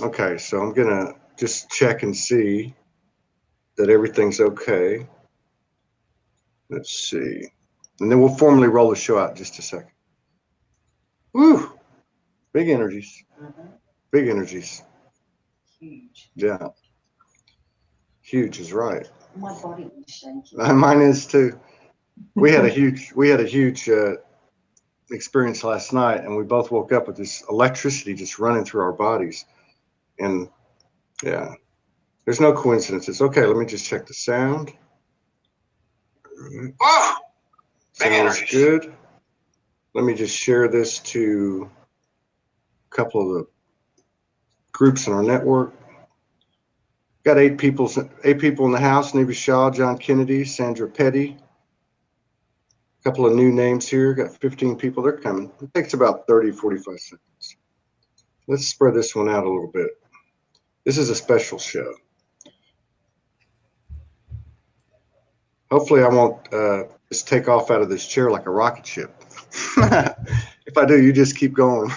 Okay, so I'm going to just check and see that everything's okay. Let's see. And then we'll formally roll the show out in just a second. Woo! Big energies. Big energies. Huge. Yeah. Huge is right. My body is shaking. Mine is too. We had a huge experience last night, and we both woke up with this electricity just running through our bodies. And yeah, there's no coincidences. Okay, let me just check the sound. Oh! Sounds good. Let me just share this to a couple of the groups in our network. Got 8 people in the house: Neva Shaw, John Kennedy, Sandra Petty. A couple of new names here. Got 15 people. They're coming. It takes about 30, 45 seconds. Let's spread this one out a little bit. This is a special show. Hopefully I won't just take off out of this chair like a rocket ship. If I do, you just keep going.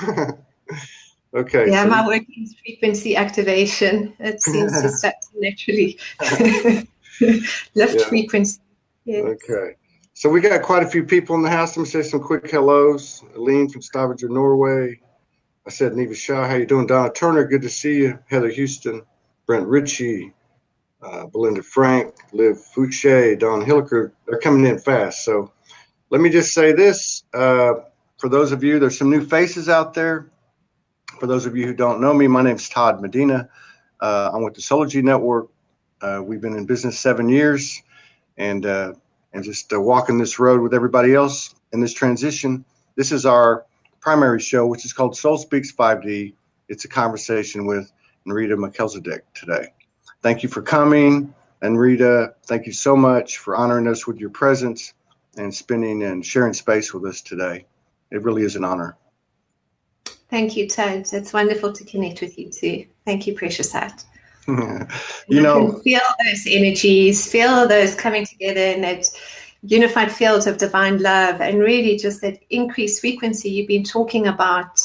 Okay. Yeah, so my working frequency activation. It seems to start to naturally lift frequency. Yes. Okay. So we got quite a few people in the house. Let me say some quick hellos. Aline from Stavanger, Norway. I said Neva Shaw, how you doing? Donna Turner, good to see you. Heather Houston, Brent Ritchie, Belinda Frank, Liv Fouché, Don Hilliker. They're coming in fast. So let me just say this. For those of you, there's some new faces out there. For those of you who don't know me, my name's Todd Medina. I'm with the Solargy Network. We've been in business 7 years, and just walking this road with everybody else in this transition. This is our primary show, which is called SoulSpeak 5D. It's a conversation with Anrita Melchizedek today. Thank you for coming, Anrita. Thank you so much for honoring us with your presence and spending and sharing space with us today. It really is an honor. Thank you, Todd. It's wonderful to connect with you too. Thank you, precious heart. You know, can feel those energies, feel those coming together in that unified field of divine love, and really just that increased frequency you've been talking about.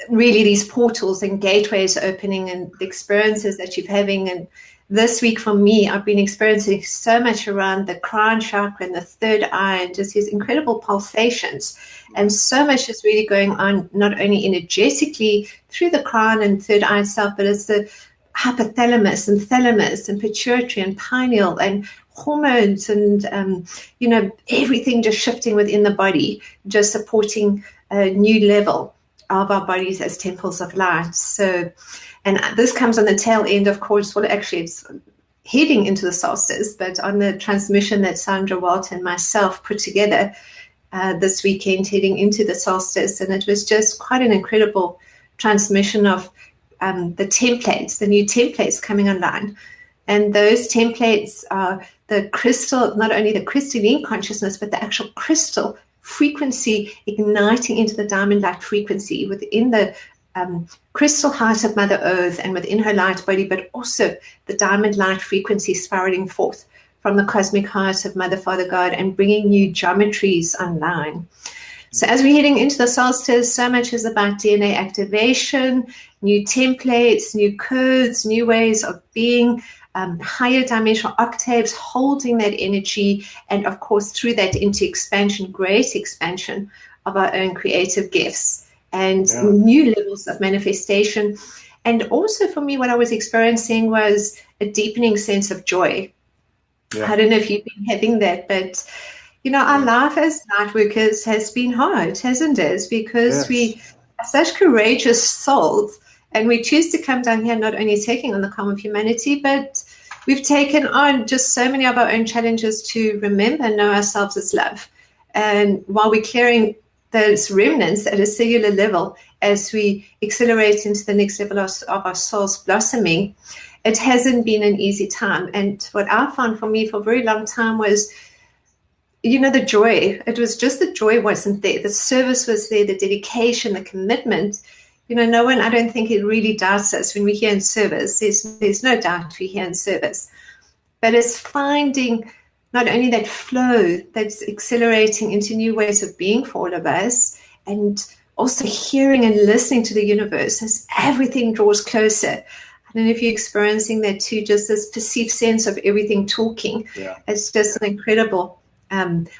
Really, these portals and gateways opening, and the experiences that you're having. And this week for me, I've been experiencing so much around the crown chakra and the third eye, and just these incredible pulsations. And so much is really going on, not only energetically through the crown and third eye itself, but it's the hypothalamus and thalamus and pituitary and pineal and hormones and, everything just shifting within the body, just supporting a new level of our bodies as temples of light. So, and this comes on the tail end, of course. Well, actually, it's heading into the solstice, but on the transmission that Sandra Walt and myself put together this weekend, heading into the solstice. And it was just quite an incredible transmission of the templates, the new templates coming online. And those templates are the crystal, not only the crystalline consciousness, but the actual crystal frequency igniting into the diamond light frequency within the crystal heart of Mother Earth and within her light body, but also the diamond light frequency spiraling forth from the cosmic heart of Mother, Father, God, and bringing new geometries online. So as we're heading into the solstice, so much is about DNA activation, new templates, new codes, new ways of being, higher dimensional octaves, holding that energy, and of course through that into expansion, great expansion of our own creative gifts and new levels of manifestation. And also for me, what I was experiencing was a deepening sense of joy. I don't know if you've been having that, but our life as light workers has been hard, hasn't it? Because we are such courageous souls, and we choose to come down here not only taking on the calm of humanity, but we've taken on just so many of our own challenges to remember and know ourselves as love. And while we're clearing those remnants at a cellular level as we accelerate into the next level of our soul's blossoming, it hasn't been an easy time. And what I found for me for a very long time was, the joy. It was just the joy wasn't there. The service was there, the dedication, the commitment. No one, I don't think it really doubts us when we're here in service. There's no doubt we're here in service. But it's finding not only that flow that's accelerating into new ways of being for all of us, and also hearing and listening to the universe as everything draws closer. I don't know if you're experiencing that too, just this perceived sense of everything talking. Yeah. It's just an incredible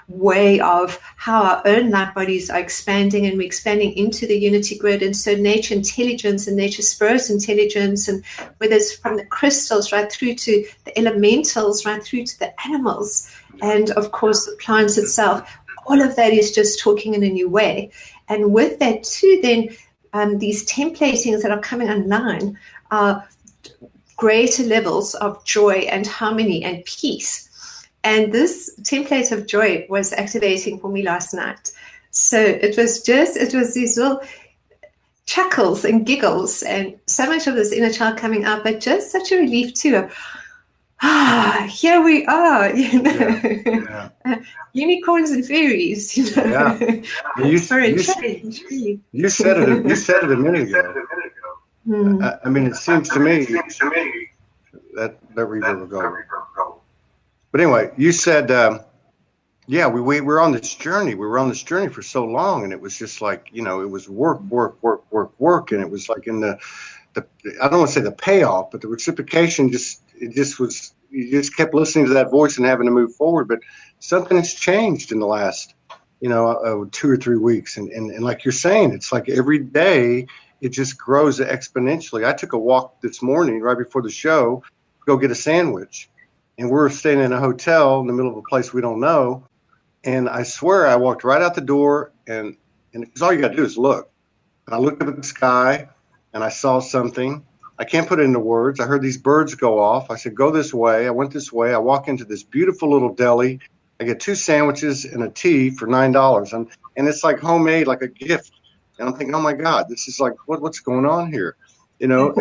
way of how our own light bodies are expanding, and we're expanding into the unity grid. And so nature intelligence and nature spirit intelligence, and whether it's from the crystals right through to the elementals, right through to the animals, and of course the plants itself, all of that is just talking in a new way. And with that too, then these templatings that are coming online are greater levels of joy and harmony and peace. And this template of joy was activating for me last night. So it was these little chuckles and giggles and so much of this inner child coming out, but just such a relief too of, here we are, you know, unicorns and fairies, you know. Yeah. You said it a minute ago. I mean, it seems to me that we were going. But anyway, you said, we were on this journey. We were on this journey for so long, and it was just like, you know, it was work, and it was like in the I don't want to say the payoff, but the reciprocation you just kept listening to that voice and having to move forward. But something has changed in the last, 2 or 3 weeks, and like you're saying, it's like every day it just grows exponentially. I took a walk this morning right before the show to go get a sandwich. And we're staying in a hotel in the middle of a place we don't know. And I swear I walked right out the door, and because all you got to do is look. And I looked up at the sky, and I saw something. I can't put it into words. I heard these birds go off. I said, go this way. I went this way. I walk into this beautiful little deli. I get 2 sandwiches and a tea for $9. And it's like homemade, like a gift. And I'm thinking, oh, my God, this is like, what's going on here? You know,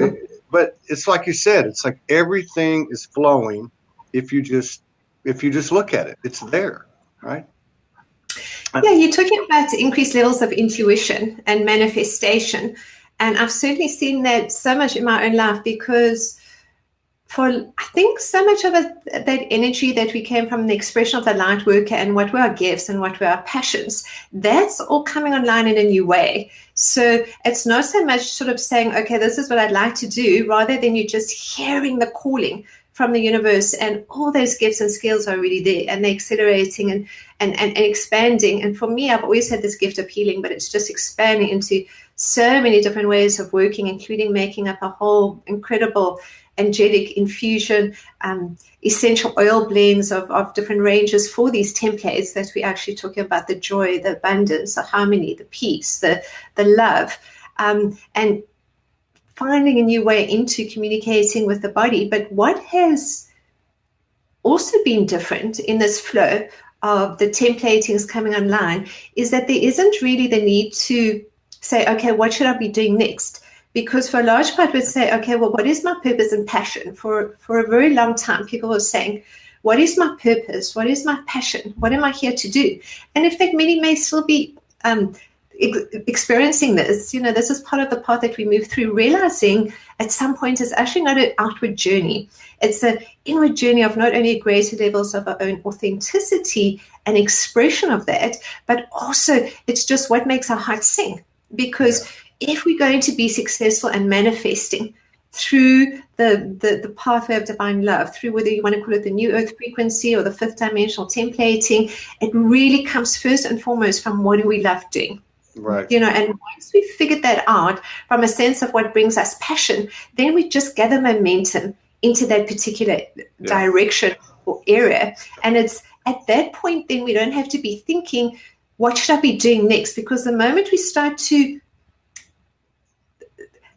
but it's like you said, it's like everything is flowing. If you just look at it, it's there, right? Yeah, you're talking about increased levels of intuition and manifestation. And I've certainly seen that so much in my own life, because I think so much of that energy that we came from the expression of the light worker and what were our gifts and what were our passions, that's all coming online in a new way. So it's not so much sort of saying, okay, this is what I'd like to do, rather than you just hearing the calling from the universe, and all those gifts and skills are really there, and they're accelerating and expanding. And for me, I've always had this gift of healing, but it's just expanding into so many different ways of working, including making up a whole incredible angelic infusion, essential oil blends of different ranges for these templates that we're actually talking about: the joy, the abundance, the harmony, the peace, the love, and finding a new way into communicating with the body. But what has also been different in this flow of the templatings coming online is that there isn't really the need to say, okay, what should I be doing next? Because for a large part, we'd say, okay, well, what is my purpose and passion? For a very long time, people were saying, what is my purpose? What is my passion? What am I here to do? And in fact, many may still be experiencing this. You know, this is part of the path that we move through, realizing at some point it's actually not an outward journey. It's an inward journey of not only greater levels of our own authenticity and expression of that, but also it's just what makes our heart sing. Because if we're going to be successful and manifesting through the pathway of divine love, through whether you want to call it the new earth frequency or the 5th dimensional templating, it really comes first and foremost from what do we love doing. Right. You know, and once we figured that out from a sense of what brings us passion, then we just gather momentum into that particular direction or area. And it's at that point, then we don't have to be thinking, what should I be doing next? Because the moment we start to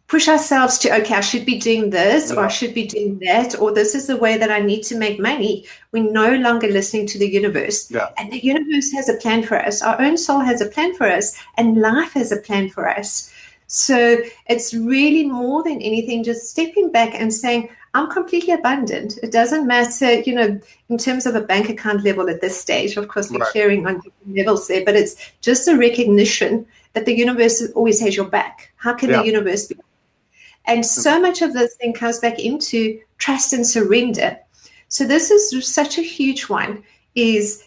push ourselves to, okay, I should be doing this, or I should be doing that, or this is the way that I need to make money, we're no longer listening to the universe. Yeah. And the universe has a plan for us. Our own soul has a plan for us, and life has a plan for us. So it's really more than anything just stepping back and saying, I'm completely abundant. It doesn't matter, you know, in terms of a bank account level at this stage. Of course, we're sharing on different levels there, but it's just a recognition that the universe always has your back. How can the universe be? And so much of this thing comes back into trust and surrender. So this is such a huge one, is,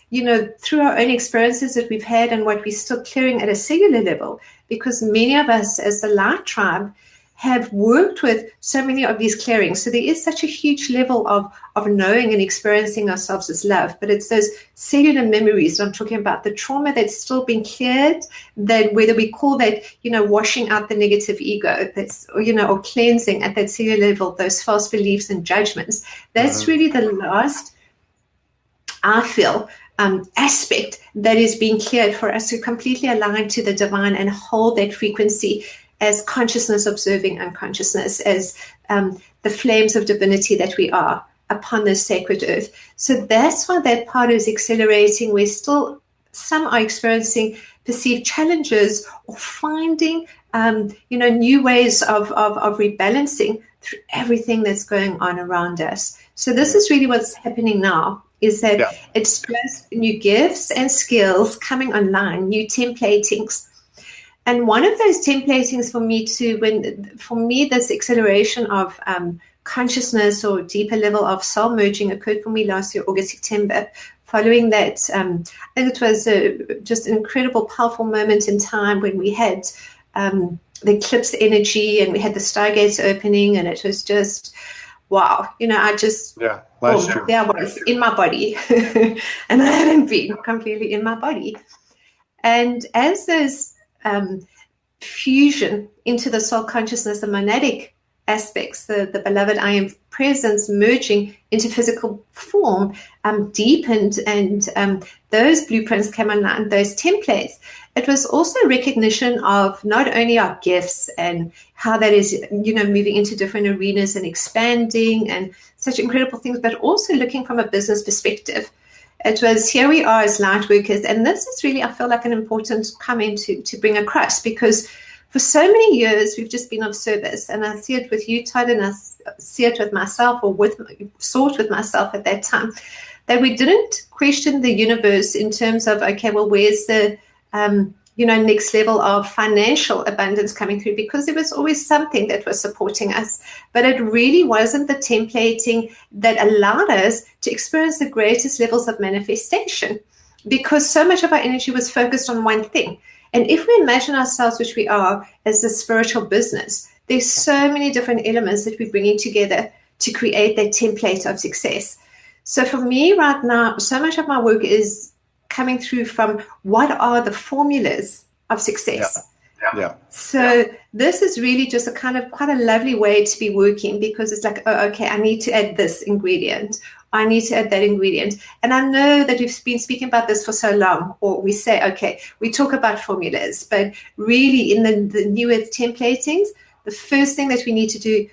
through our own experiences that we've had and what we're still clearing at a cellular level, because many of us as the Light Tribe have worked with so many of these clearings. So there is such a huge level of knowing and experiencing ourselves as love, but it's those cellular memories that I'm talking about, the trauma that's still been cleared, that whether we call that, washing out the negative ego, that's, or cleansing at that cellular level, those false beliefs and judgments. That's really the last, I feel, aspect that is being cleared for us to completely align to the divine and hold that frequency as consciousness observing unconsciousness, as the flames of divinity that we are upon this sacred earth. So that's why that part is accelerating. We're still, some are experiencing perceived challenges or finding, new ways of rebalancing through everything that's going on around us. So this is really what's happening now, is that it's just new gifts and skills coming online, new templatings. And one of those templatings for me, this acceleration of consciousness or deeper level of soul merging occurred for me last year, August, September. Following that, I think it was just an incredible, powerful moment in time when we had the eclipse energy and we had the stargates opening, and it was just, wow. I just, there I was in my body, and I hadn't been completely in my body. And as those fusion into the soul consciousness, the monadic aspects, the beloved I am presence merging into physical form, deepened, and those blueprints came online, those templates. It was also recognition of not only our gifts and how that is, moving into different arenas and expanding and such incredible things, but also looking from a business perspective. It was, here we are as light workers, and this is really, I feel like, an important comment to bring across, because for so many years we've just been of service, and I see it with you, Todd, and I see it with myself, or saw it with myself at that time, that we didn't question the universe in terms of, okay, well, where's the next level of financial abundance coming through, because there was always something that was supporting us. But it really wasn't the templating that allowed us to experience the greatest levels of manifestation, because so much of our energy was focused on one thing. And if we imagine ourselves, which we are, as a spiritual business, there's so many different elements that we're bringing together to create that template of success. So for me right now, so much of my work is coming through from what are the formulas of success. So this is really just a kind of quite a lovely way to be working, because it's like, oh, okay, I need to add this ingredient. I need to add that ingredient. And I know that we've been speaking about this for so long, or we say, okay, we talk about formulas, but really in the newer templatings, the first thing that we need to do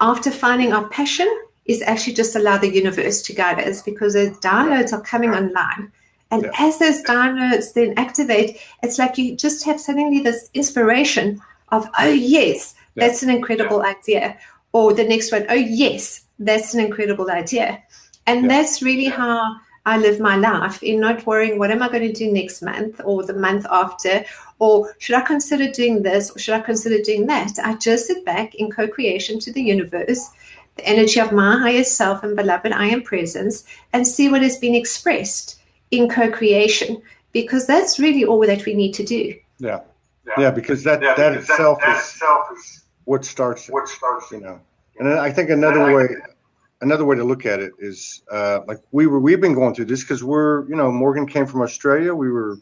after finding our passion is actually just allow the universe to guide us, because those downloads are coming online. And as those downloads then activate, it's like you just have suddenly this inspiration of, oh, yes, that's an incredible idea. Or the next one, oh, yes, that's an incredible idea. And that's really how I live my life, in not worrying, what am I going to do next month or the month after? Or should I consider doing this, or should I consider doing that? I just sit back in co-creation to the universe, the energy of my highest self and beloved I am presence, and see what has been expressed in co-creation, because that's really all that we need to do. Because that itself is what starts it. And I think another way to look at it is like we've been going through this because we're, Morgan came from Australia. We were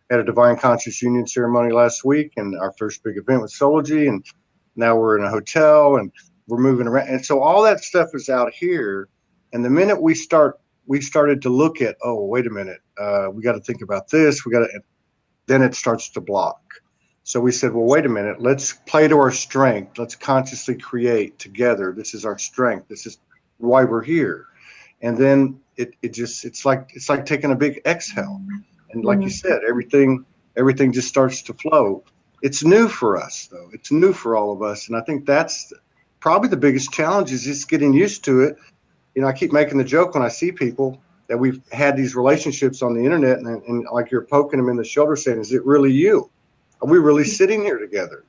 at a Divine Conscious Union ceremony last week, and our first big event was Soulology, and now we're in a hotel and we're moving around, and so all that stuff is out here. And the minute we started to look at, oh, wait a minute, we got to think about this. Then it starts to block. So we said, well, wait a minute, let's play to our strength. Let's consciously create together. This is our strength. This is why we're here. And then it's like taking a big exhale. And like you said, everything just starts to flow. It's new for us, though. It's new for all of us. And I think that's probably the biggest challenge, is just getting used to it. I keep making the joke when I see people that we've had these relationships on the internet, and like you're poking them in the shoulder saying, is it really you? Are we really sitting here together?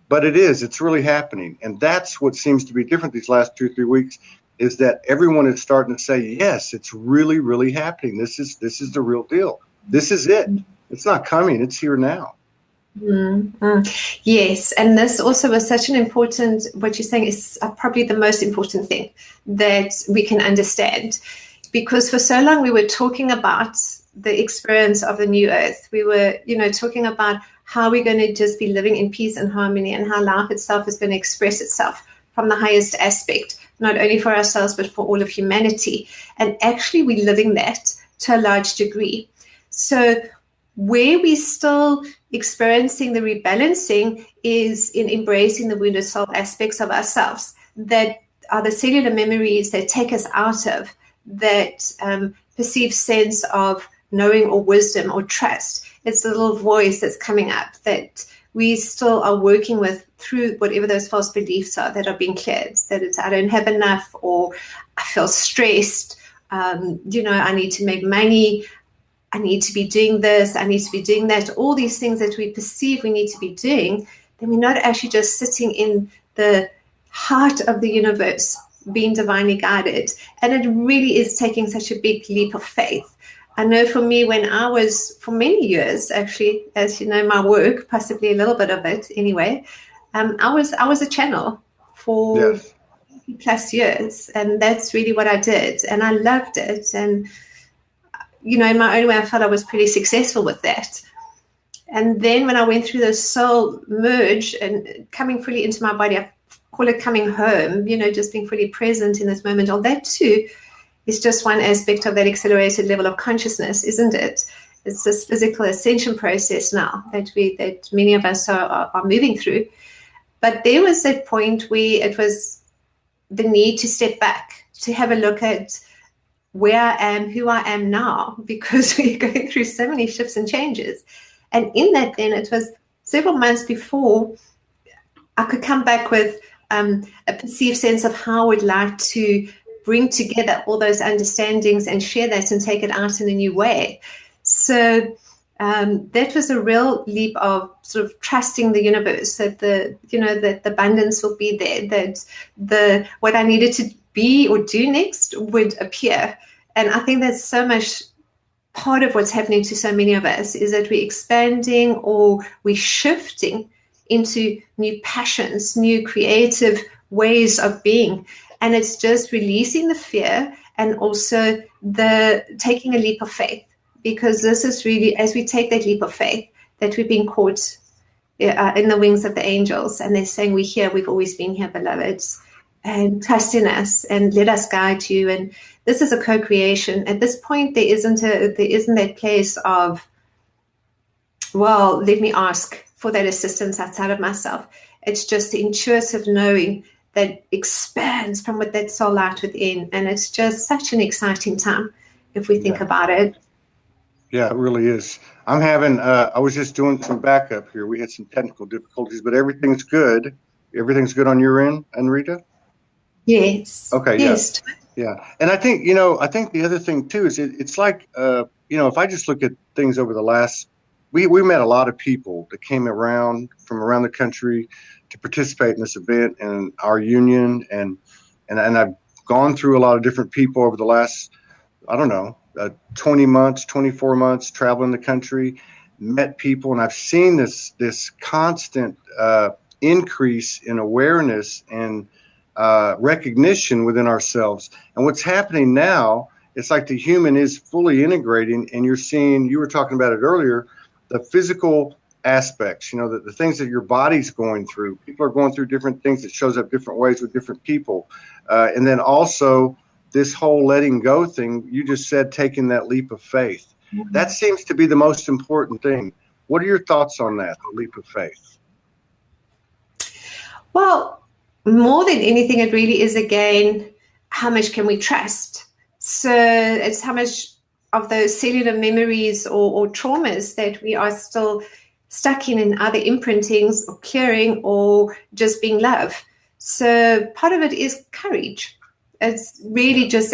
But it's really happening. And that's what seems to be different these last 2 or 3 weeks, is that everyone is starting to say, yes, it's really, really happening. This is the real deal. This is it. It's not coming. It's here now. Yes, and this also was such an important, what you're saying is probably the most important thing that we can understand, because for so long we were talking about the experience of the new earth. We were, talking about how we're going to just be living in peace and harmony, and how life itself is going to express itself from the highest aspect, not only for ourselves, but for all of humanity. And actually we're living that to a large degree. So where we're still experiencing the rebalancing is in embracing the wounded soul aspects of ourselves that are the cellular memories that take us out of that perceived sense of knowing or wisdom or trust. It's the little voice that's coming up that we still are working with through whatever those false beliefs are that are being cleared, that it's I don't have enough, or I feel stressed, I need to make money, I need to be doing this, I need to be doing that, all these things that we perceive we need to be doing, then we're not actually just sitting in the heart of the universe, being divinely guided. And it really is taking such a big leap of faith. I know for me, when I was, for many years, actually, as you know, my work, possibly a little bit of it anyway, I was a channel for plus years, and that's really what I did, and I loved it. And in my own way, I felt I was pretty successful with that. And then when I went through the soul merge and coming fully into my body, I call it coming home, just being fully present in this moment. All that too is just one aspect of that accelerated level of consciousness, isn't it? It's this physical ascension process now that many of us are moving through. But there was that point where it was the need to step back, to have a look at where I am, who I am now, because we're going through so many shifts and changes. And in that, then, it was several months before I could come back with a perceived sense of how I would like to bring together all those understandings and share that and take it out in a new way. So that was a real leap of sort of trusting the universe, that that the abundance will be there, that what I needed to be or do next would appear. And I think that's so much part of what's happening to so many of us, is that we're expanding or we're shifting into new passions, new creative ways of being. And it's just releasing the fear and also the taking a leap of faith, because this is really, as we take that leap of faith, that we've been caught in the wings of the angels, and they're saying, we're here, we've always been here, beloveds, and trust in us and let us guide you. And this is a co-creation. At this point, there isn't that place of, well, let me ask for that assistance outside of myself. It's just the intuitive knowing that expands from what that soul light within. And it's just such an exciting time if we think about it. Yeah, it really is. I'm having, I was just doing some backup here. We had some technical difficulties, but everything's good. Everything's good on your end, Anrita? Yes. Okay. Yes. Yeah. And I think, the other thing too is it's like, if I just look at things over the last, we met a lot of people that came around from around the country to participate in this event and our union. And I've gone through a lot of different people over the last, 20 months, 24 months, traveling the country, met people, and I've seen this constant increase in awareness and recognition within ourselves. And what's happening now, it's like the human is fully integrating, and you're seeing, you were talking about it earlier, the physical aspects, the things that your body's going through. People are going through different things that shows up different ways with different people. And then also this whole letting go thing, you just said, taking that leap of faith. Mm-hmm. That seems to be the most important thing. What are your thoughts on that, the leap of faith? Well, more than anything, it really is, again, how much can we trust? So it's how much of those cellular memories or traumas that we are still stuck in either imprintings or clearing or just being love. So part of it is courage. It's really just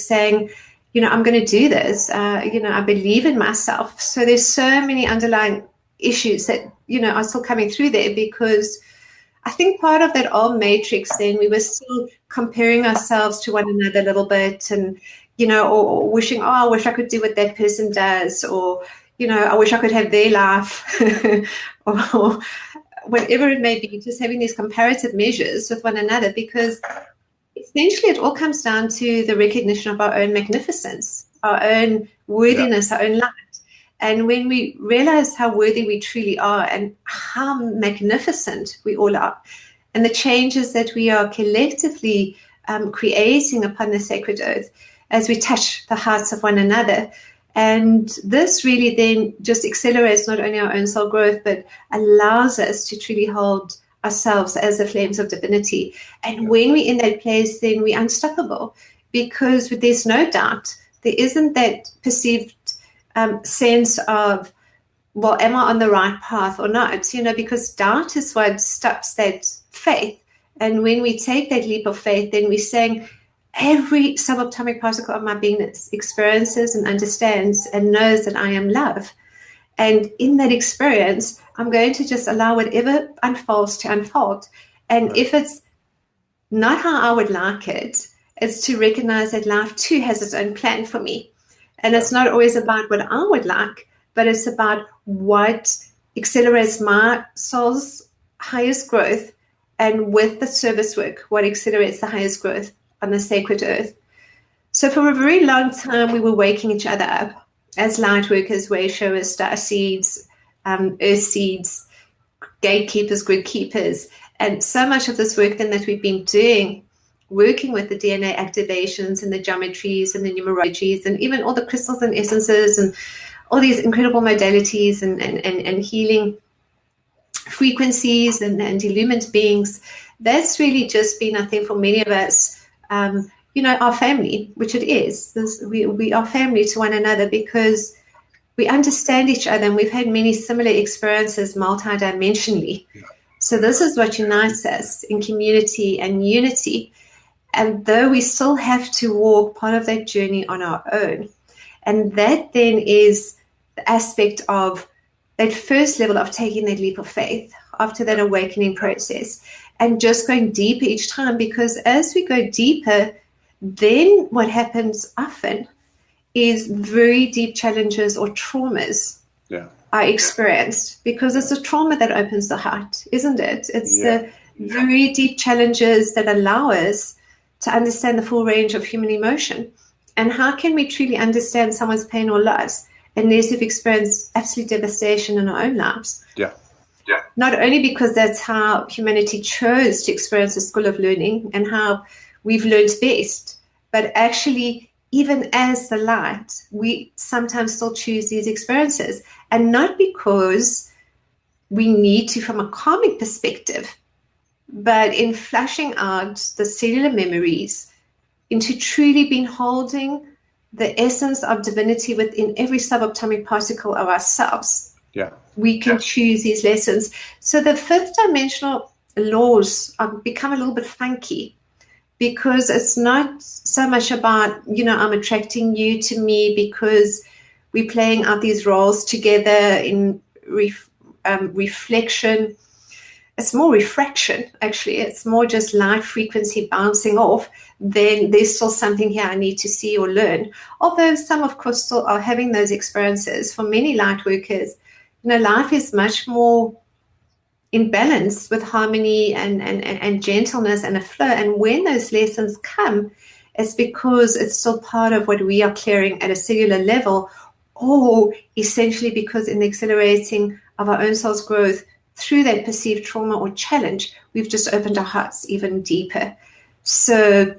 saying, I'm going to do this. I believe in myself. So there's so many underlying issues that, are still coming through there, because I think part of that old matrix, then we were still comparing ourselves to one another a little bit, and, or wishing, I wish I could do what that person does, or, I wish I could have their life, or whatever it may be, just having these comparative measures with one another, because essentially it all comes down to the recognition of our own magnificence, our own worthiness, our own light. And when we realize how worthy we truly are and how magnificent we all are, and the changes that we are collectively creating upon the sacred earth as we touch the hearts of one another. And this really then just accelerates not only our own soul growth, but allows us to truly hold ourselves as the flames of divinity. And when we're in that place, then we're unstoppable, because there's no doubt, there isn't that perceived sense of, well, am I on the right path or not? Because doubt is what stops that faith. And when we take that leap of faith, then we're saying every subatomic particle of my beingness experiences and understands and knows that I am love. And in that experience, I'm going to just allow whatever unfolds to unfold. And if it's not how I would like it, it's to recognize that life too has its own plan for me. And it's not always about what I would like, but it's about what accelerates my soul's highest growth, and with the service work, what accelerates the highest growth on the sacred earth. So for a very long time, we were waking each other up as light workers, way showers, star seeds, earth seeds, gatekeepers, grid keepers. And so much of this work then that we've been doing, working with the DNA activations and the geometries and the numerologies and even all the crystals and essences and all these incredible modalities and healing frequencies and illumined beings, that's really just been, I think, for many of us, our family, which it is. We are family to one another because we understand each other, and we've had many similar experiences multidimensionally. Yeah. So this is what unites us in community and unity. And though we still have to walk part of that journey on our own, and that then is the aspect of that first level of taking that leap of faith after that awakening process, and just going deeper each time, because as we go deeper, then what happens often is very deep challenges or traumas are experienced, because it's the trauma that opens the heart, isn't it? It's the very deep challenges that allow us to understand the full range of human emotion. And how can we truly understand someone's pain or loss unless we've experienced absolute devastation in our own lives? Not only because that's how humanity chose to experience the school of learning and how we've learned best, but actually, even as the light, we sometimes still choose these experiences. And not because we need to from a karmic perspective, but in flashing out the cellular memories into truly being holding the essence of divinity within every subatomic particle of ourselves. We can choose these lessons. So the fifth dimensional laws become a little bit funky, because it's not so much about, I'm attracting you to me because we're playing out these roles together in reflection. It's more refraction, actually. It's more just light frequency bouncing off. Then there's still something here I need to see or learn. Although some, of course, still are having those experiences. For many light workers, life is much more in balance with harmony and gentleness and a flow. And when those lessons come, it's because it's still part of what we are clearing at a cellular level, or essentially because in the accelerating of our own soul's growth through that perceived trauma or challenge, we've just opened our hearts even deeper. So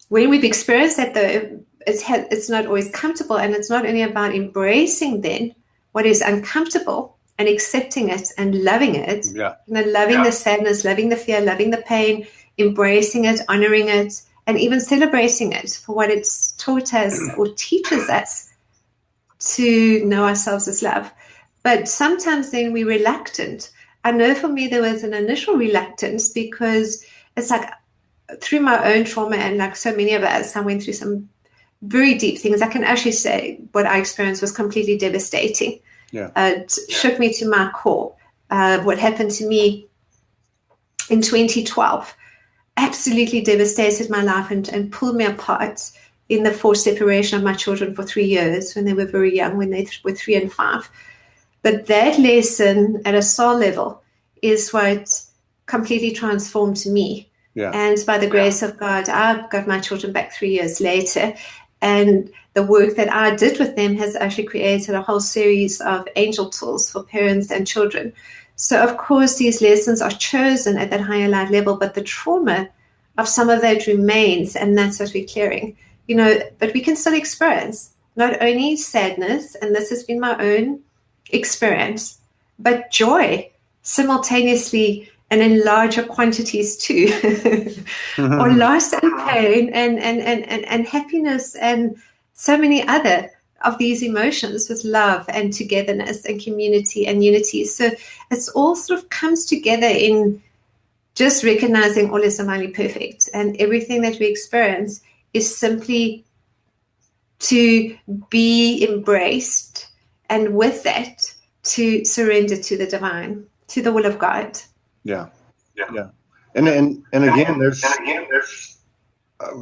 when we've experienced that, though, it's not always comfortable, and it's not only about embracing then what is uncomfortable and accepting it and loving it, loving the sadness, loving the fear, loving the pain, embracing it, honoring it, and even celebrating it for what it's taught us or teaches us to know ourselves as love. But sometimes then we're reluctant. I know for me there was an initial reluctance, because it's like through my own trauma, and like so many of us, I went through some very deep things. I can actually say what I experienced was completely devastating. It shook me to my core. What happened to me in 2012 absolutely devastated my life and pulled me apart in the forced separation of my children for 3 years when they were very young, when they were 3 and 5. But that lesson at a soul level is what completely transformed me. Yeah. And by the grace of God, I got my children back 3 years later. And the work that I did with them has actually created a whole series of angel tools for parents and children. So, of course, these lessons are chosen at that higher light level, but the trauma of some of that remains, and that's what we're clearing. But we can still experience not only sadness, and this has been my own experience, but joy simultaneously and in larger quantities too, or loss and pain and happiness and so many other of these emotions with love and togetherness and community and unity. So it's all sort of comes together in just recognizing all is divinely perfect, and everything that we experience is simply to be embraced, and with that to surrender to the divine, to the will of God. Yeah. And again, there's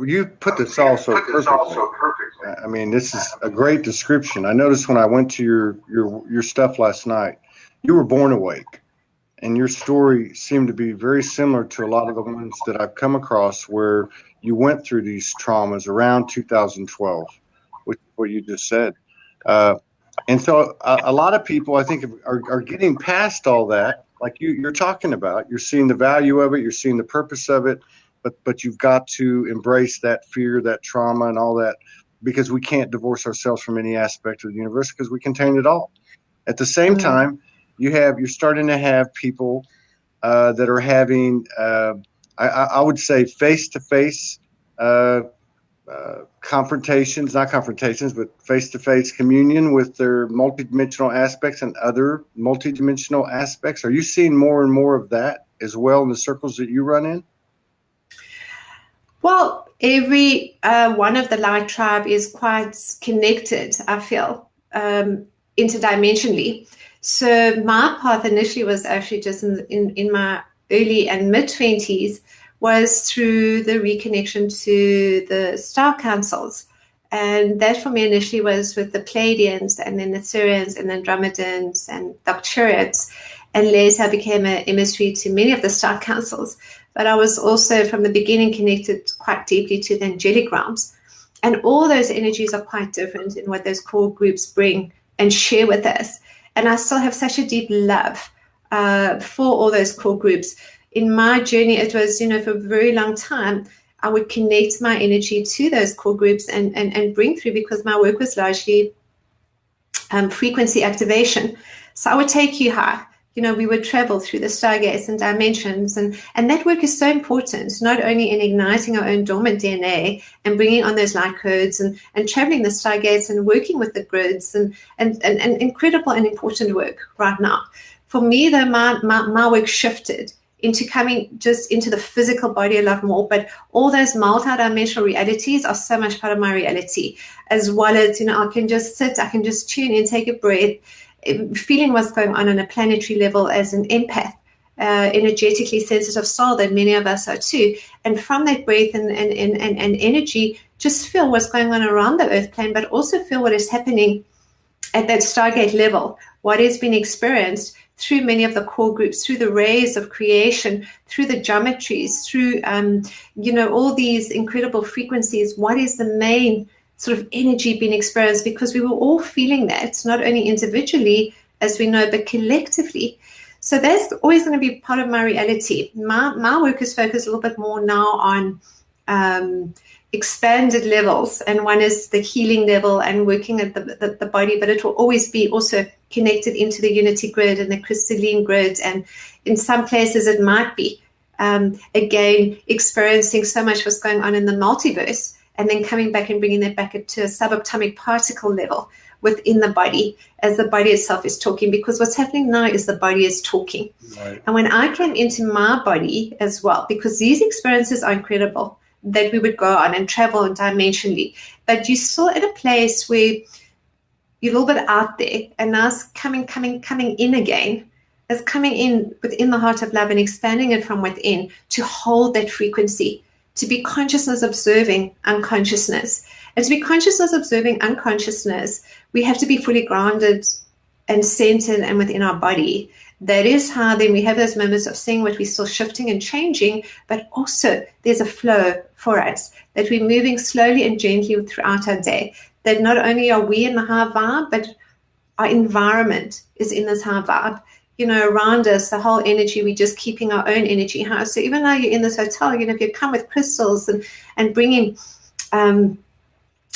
you put this all so perfectly. I mean, this is a great description. I noticed when I went to your stuff last night, you were born awake, and your story seemed to be very similar to a lot of the ones that I've come across where you went through these traumas around 2012, which is what you just said. And so a lot of people, I think, are getting past all that, like you're talking about. You're seeing the value of it. You're seeing the purpose of it. But you've got to embrace that fear, that trauma, and all that, because we can't divorce ourselves from any aspect of the universe because we contain it all. At the same time, you're starting to have people that are having, I would say, face-to-face face-to-face communion with their multidimensional aspects and other multidimensional aspects. Are you seeing more and more of that as well in the circles that you run in? Well, every one of the light tribe is quite connected, I feel, interdimensionally. So my path initially was actually just in my early and mid-20s was through the reconnection to the star councils. And that for me initially was with the Pleiadians and then the Sirians and then Andromedans and Arcturians. And later I became an emissary to many of the star councils. But I was also from the beginning connected quite deeply to the angelic realms. And all those energies are quite different in what those core groups bring and share with us. And I still have such a deep love for all those core groups. In my journey, it was, for a very long time, I would connect my energy to those core groups and bring through, because my work was largely frequency activation. So I would take you high. We would travel through the stargates and dimensions, and that work is so important, not only in igniting our own dormant DNA and bringing on those light codes and traveling the stargates and working with the grids and incredible and important work right now. For me, though, my work shifted into coming just into the physical body a lot more, but all those multidimensional realities are so much part of my reality, as well as, I can just sit, I can just tune in, take a breath, feeling what's going on a planetary level as an empath, energetically sensitive soul that many of us are too. And from that breath and energy, just feel what's going on around the earth plane, but also feel what is happening at that stargate level, what is being experienced through many of the core groups, through the rays of creation, through the geometries, through, all these incredible frequencies. What is the main sort of energy being experienced? Because we were all feeling that, not only individually, as we know, but collectively. So that's always going to be part of my reality. My work is focused a little bit more now on expanded levels, and one is the healing level and working at the body, but it will always be also connected into the unity grid and the crystalline grid, and in some places it might be again experiencing so much what's going on in the multiverse, and then coming back and bringing that back to a subatomic particle level within the body, as the body itself is talking, because what's happening now is the body is talking. Right. And when I came into my body as well, because these experiences are incredible, that we would go on and travel dimensionally, but you're still at a place where you're a little bit out there, and now it's coming in again. is coming in within the heart of love and expanding it from within to hold that frequency, to be consciousness observing unconsciousness. And to be consciousness observing unconsciousness, we have to be fully grounded and centered and within our body. That is how then we have those moments of seeing what we're still shifting and changing, but also there's a flow for us, that we're moving slowly and gently throughout our day, that not only are we in the high vibe, but our environment is in this high vibe. You know, around us, the whole energy, we're just keeping our own energy high. So even though you're in this hotel, you know, if you come with crystals and bring in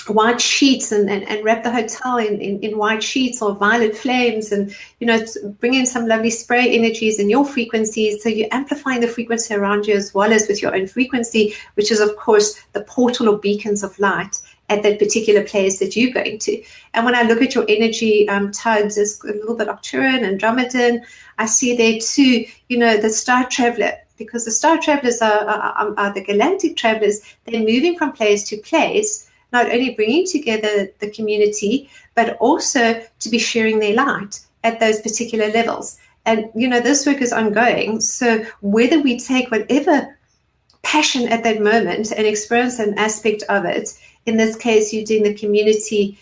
white sheets and wrap the hotel in white sheets or violet flames, and, you know, bring in some lovely spray energies and your frequencies. So you're amplifying the frequency around you as well as with your own frequency, which is, of course, the portal or beacons of light at that particular place that you're going to. And when I look at your energy, Todd, there's a little bit of Turin and Andromedan. I see there too, you know, the star traveler, because the star travelers are the galactic travelers. They're moving from place to place, not only bringing together the community, but also to be sharing their light at those particular levels. And, you know, this work is ongoing. So whether we take whatever passion at that moment and experience an aspect of it, in this case, you're doing the community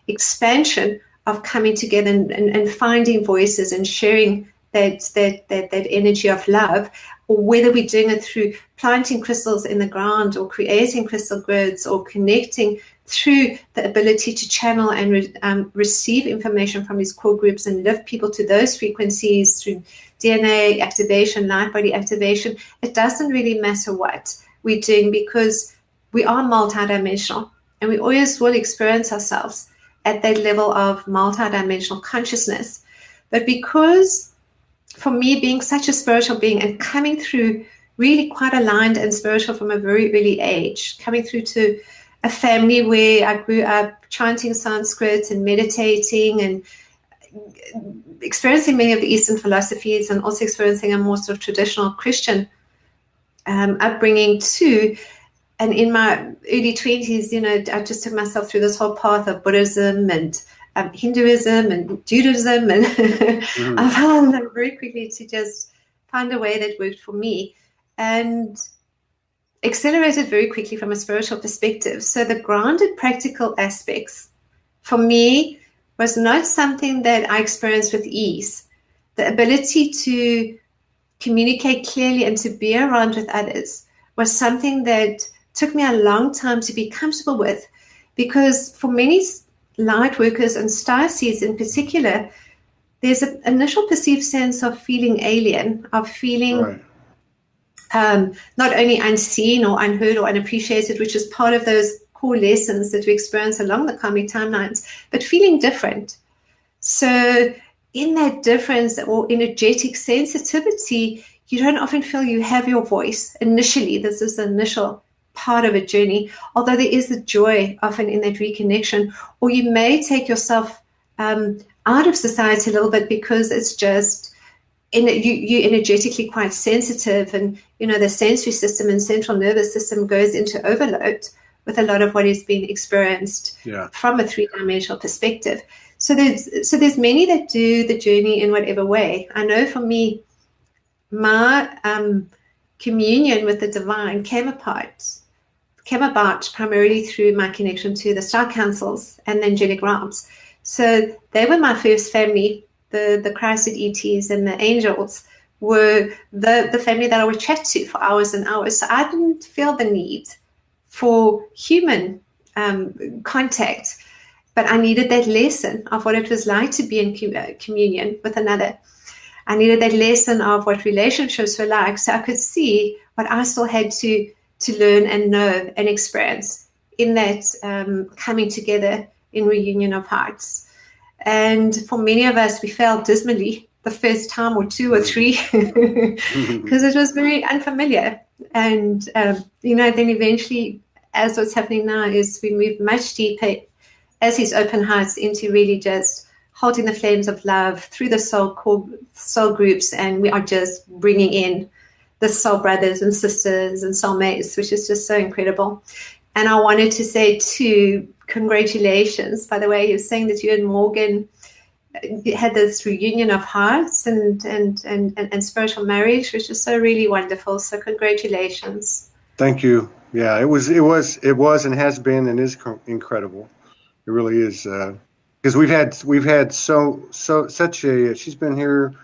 expansion of coming together and finding voices and sharing that energy of love, or whether we're doing it through planting crystals in the ground or creating crystal grids or connecting through the ability to channel and receive information from these core groups and lift people to those frequencies through DNA activation, light body activation. It doesn't really matter what we're doing, because we are multidimensional and we always will experience ourselves at that level of multidimensional consciousness. But because for me, being such a spiritual being and coming through really quite aligned and spiritual from a very early age, coming through to a family where I grew up chanting Sanskrit and meditating and experiencing many of the Eastern philosophies, and also experiencing a more sort of traditional Christian upbringing too. And in my early 20s, you know, I just took myself through this whole path of Buddhism and Hinduism and Judaism, and I found very quickly to just find a way that worked for me, and accelerated very quickly from a spiritual perspective. So the grounded practical aspects for me was not something that I experienced with ease. The ability to communicate clearly and to be around with others was something that took me a long time to be comfortable with, because for many light workers and starseeds in particular, there's an initial perceived sense of feeling alien, of feeling not only unseen or unheard or unappreciated, which is part of those core lessons that we experience along the karmic timelines, but feeling different. So in that difference or energetic sensitivity, you don't often feel you have your voice initially. This is the initial part of a journey, although there is the joy often in that reconnection. Or you may take yourself out of society a little bit, because it's just you're energetically quite sensitive, and, you know, the sensory system and central nervous system goes into overload with a lot of what is being experienced from a three-dimensional perspective. So there's many that do the journey in whatever way. I know for me, my communion with the divine came about primarily through my connection to the star councils and the angelic realms. So they were my first family. The Christed ETs and the angels were the family that I would chat to for hours and hours. So I didn't feel the need for human contact, but I needed that lesson of what it was like to be in communion with another. I needed that lesson of what relationships were like, so I could see what I still had to learn and know and experience in that coming together in reunion of hearts. And for many of us, we failed dismally the first time or two or three, because it was very unfamiliar. And, you know, then eventually, as what's happening now, is we move much deeper as these open hearts into really just holding the flames of love through the soul groups, and we are just bringing in the soul brothers and sisters and soulmates, which is just so incredible. And I wanted to say too, congratulations, by the way. You're saying that you and Morgan had this reunion of hearts and spiritual marriage, which is so really wonderful. So congratulations. Thank you. Yeah, it was and has been and is incredible. It really is, because we've had such a. She's been here.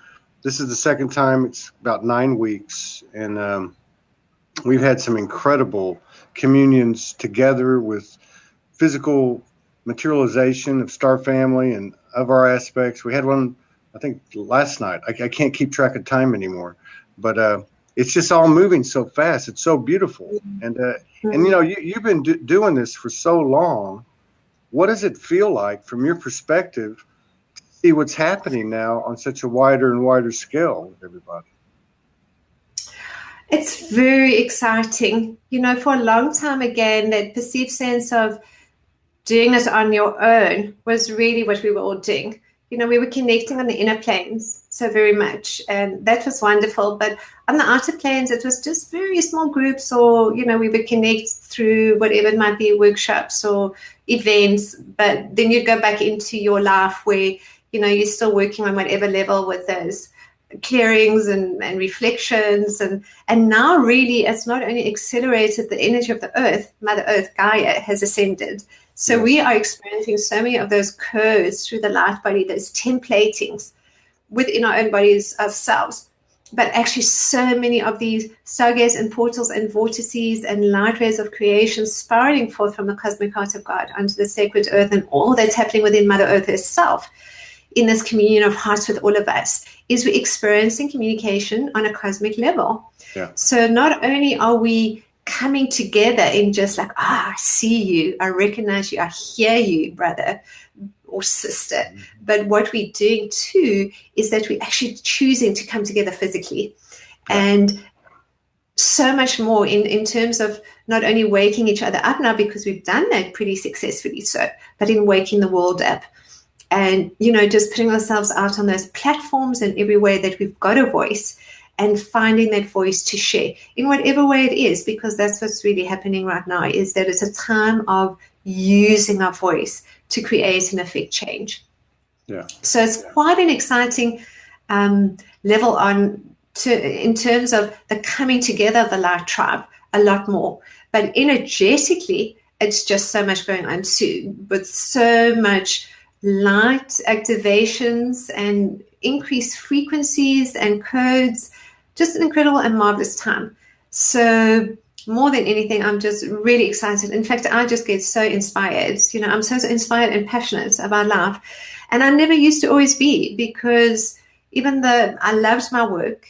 This is the second time. It's about 9 weeks, and we've had some incredible communions together with physical materialization of Star Family and of our aspects. We had one, I think, last night. I can't keep track of time anymore, but it's just all moving so fast. It's so beautiful, and you know, you've been doing this for so long. What does it feel like, from your perspective, to see what's happening now on such a wider and wider scale with everybody? It's very exciting. You know, for a long time, again, that perceived sense of doing it on your own was really what we were all doing. You know, we were connecting on the inner planes so very much, and that was wonderful. But on the outer planes, it was just very small groups, or, you know, we would connect through whatever it might be, workshops or events. But then you'd go back into your life where, you know, you're still working on whatever level with those clearings and reflections. And now really it's not only accelerated the energy of the earth, Mother Earth, Gaia, has ascended. So we are experiencing so many of those codes through the light body, those templatings within our own bodies ourselves. But actually so many of these stargates and portals and vortices and light rays of creation spiraling forth from the cosmic heart of God onto the sacred earth, and all that's happening within Mother Earth herself in this communion of hearts with all of us, is we're experiencing communication on a cosmic level. Yeah. So not only are we coming together in just like, I see you, I recognize you, I hear you, brother or sister. Mm-hmm. But what we're doing too is that we're actually choosing to come together physically. Yeah. And so much more in terms of not only waking each other up now, because we've done that pretty successfully, so, but in waking the world up. And, you know, just putting ourselves out on those platforms in every way that we've got a voice, and finding that voice to share in whatever way it is, because that's what's really happening right now, is that it's a time of using our voice to create and affect change. Yeah. So it's quite an exciting level in terms of the coming together of the light tribe, a lot more. But energetically, it's just so much going on too, with so much light activations and increased frequencies and codes. Just an incredible and marvelous time. So more than anything, I'm just really excited. In fact, I just get so inspired. You know, I'm so inspired and passionate about life. And I never used to always be, because even though I loved my work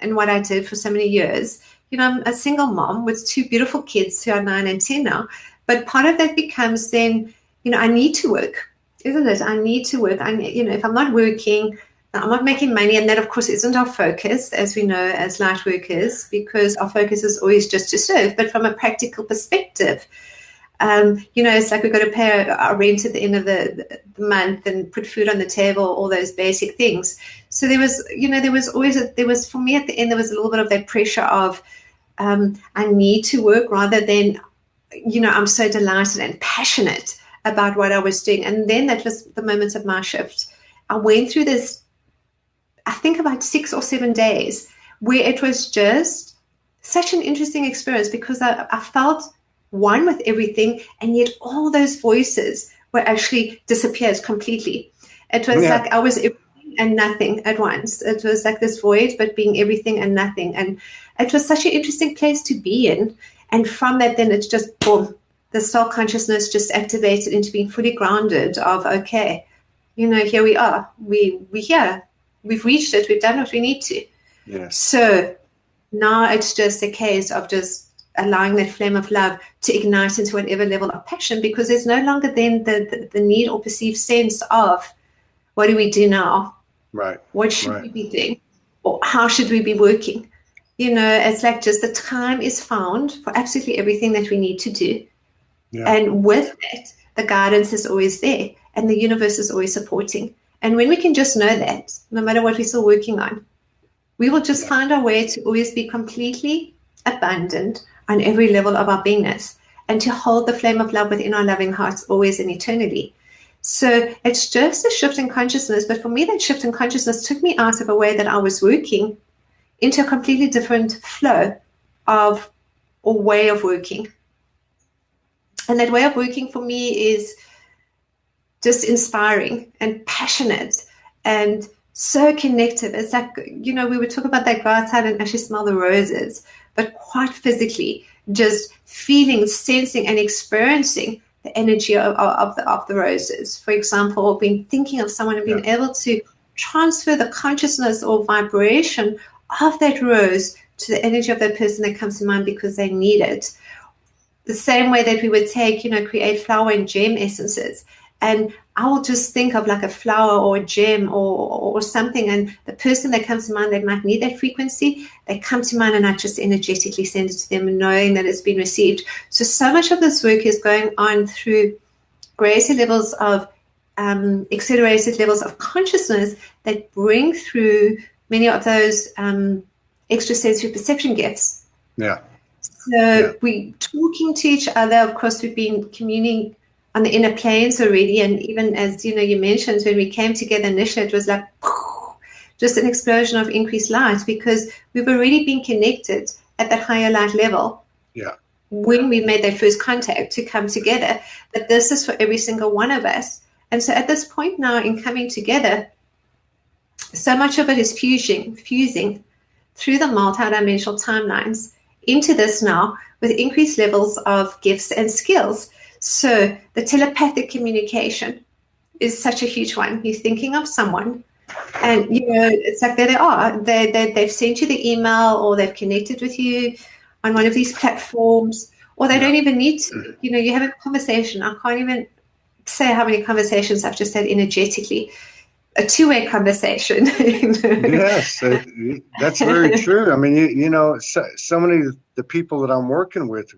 and what I did for so many years, you know, I'm a single mom with 2 beautiful kids who are 9 and 10 now. But part of that becomes then, you know, I need to work, isn't it? I need to work. You know, if I'm not working, I'm not making money, and that, of course, isn't our focus, as we know, as light workers, because our focus is always just to serve. But from a practical perspective, you know, it's like we've got to pay our rent at the end of the month and put food on the table, all those basic things. So there was, you know, for me at the end, there was a little bit of that pressure of I need to work, rather than, you know, I'm so delighted and passionate about what I was doing. And then that was the moment of my shift. I went through this, I think about 6 or 7 days, where it was just such an interesting experience, because I felt one with everything, and yet all those voices were actually disappeared completely. It was like I was everything and nothing at once. It was like this void, but being everything and nothing. And it was such an interesting place to be in. And from that, then it's just boom, the soul consciousness just activated into being fully grounded of, okay, you know, here we are. We're here. We've reached it. We've done what we need to. Yeah. So now it's just a case of just allowing that flame of love to ignite into whatever level of passion, because there's no longer then the need or perceived sense of, what do we do now? Right. What should we be doing? Or how should we be working? You know, it's like just the time is found for absolutely everything that we need to do. Yeah. And with that, the guidance is always there, and the universe is always supporting. And when we can just know that, no matter what we're still working on, we will just find our way to always be completely abundant on every level of our beingness, and to hold the flame of love within our loving hearts always and eternally. So it's just a shift in consciousness. But for me, that shift in consciousness took me out of a way that I was working into a completely different flow of or way of working. And that way of working for me is just inspiring and passionate and so connected. It's like, we would talk about that, go outside and actually smell the roses, but quite physically, just feeling, sensing, and experiencing the energy of the roses. For example, being thinking of someone and being able to transfer the consciousness or vibration of that rose to the energy of that person that comes to mind because they need it. The same way that we would take, create flower and gem essences. And I will just think of like a flower or a gem or something, and the person that comes to mind that might need that frequency, they come to mind, and I just energetically send it to them, knowing that it's been received. So much of this work is going on through greater levels of accelerated levels of consciousness that bring through many of those extrasensory perception gifts. Yeah. So we talking to each other. Of course, we've been communing on the inner planes already, and even as you mentioned, when we came together initially, it was like just an explosion of increased light because we've already been connected at that higher light level. Yeah. When we made that first contact to come together, but this is for every single one of us. And so at this point now, in coming together, so much of it is fusing through the multidimensional timelines into this now with increased levels of gifts and skills. So the telepathic communication is such a huge one. You're thinking of someone, and it's like there they are. They've sent you the email, or they've connected with you on one of these platforms, or they don't even need to. You have a conversation. I can't even say how many conversations I've just had energetically. A two-way conversation. Yes, that's very true. I mean, so many of the people that I'm working with,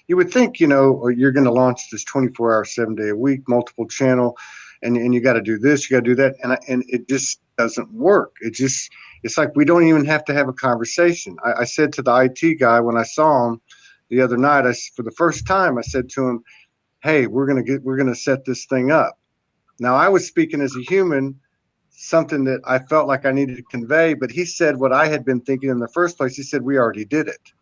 you would think, you're going to launch this 24-hour, 7-day a week, multiple channel, and you got to do this, you got to do that, and it just doesn't work. It's like we don't even have to have a conversation. I said to the IT guy when I saw him the other night, for the first time, I said to him, "Hey, we're gonna set this thing up." Now I was speaking as a human, something that I felt like I needed to convey, but he said what I had been thinking in the first place. He said, "We already did it."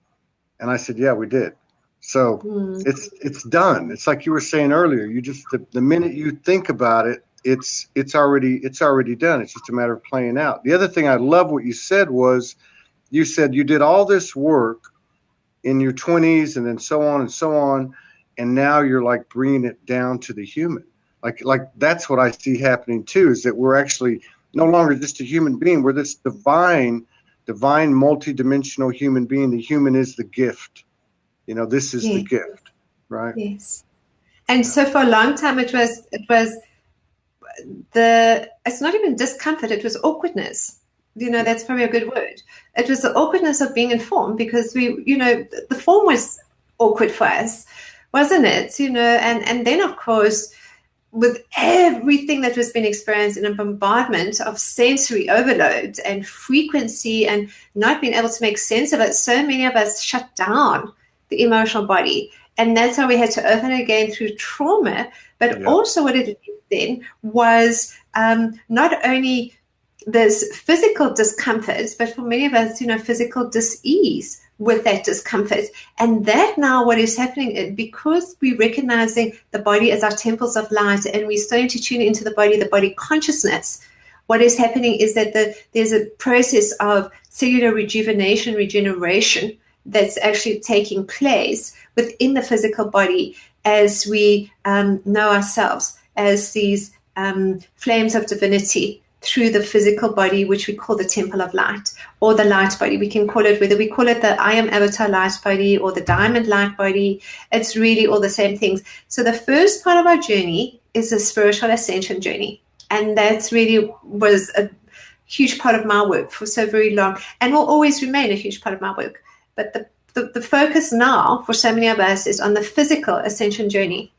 And I said, "Yeah, we did." So it's done. It's like you were saying earlier, you just, the minute you think about it, it's already done. It's just a matter of playing out. The other thing I love what you said was, you said you did all this work in your 20s and then so on, and now you're like bringing it down to the human. Like that's what I see happening too, is that we're actually no longer just a human being. We're this divine, multidimensional human being. The human is the gift. This is the gift, right? Yes. And so for a long time, it was it's not even discomfort, it was awkwardness. That's probably a good word. It was the awkwardness of being in form, because the form was awkward for us, wasn't it? And then of course, with everything that was being experienced in a bombardment of sensory overload and frequency and not being able to make sense of it, so many of us shut down the emotional body. And that's how we had to open again through trauma. But also what it did then was not only this physical discomfort, but for many of us, physical dis-ease with that discomfort. And that now what is happening, because we're recognizing the body as our temples of light, and we're starting to tune into the body consciousness, what is happening is that there's a process of cellular regeneration that's actually taking place within the physical body as we know ourselves as these flames of divinity through the physical body, which we call the temple of light, or the light body. We can call it, whether we call it the I am avatar light body or the diamond light body, it's really all the same things. So the first part of our journey is a spiritual ascension journey. And that's really was a huge part of my work for so very long, and will always remain a huge part of my work. But the focus now for so many of us is on the physical ascension journey.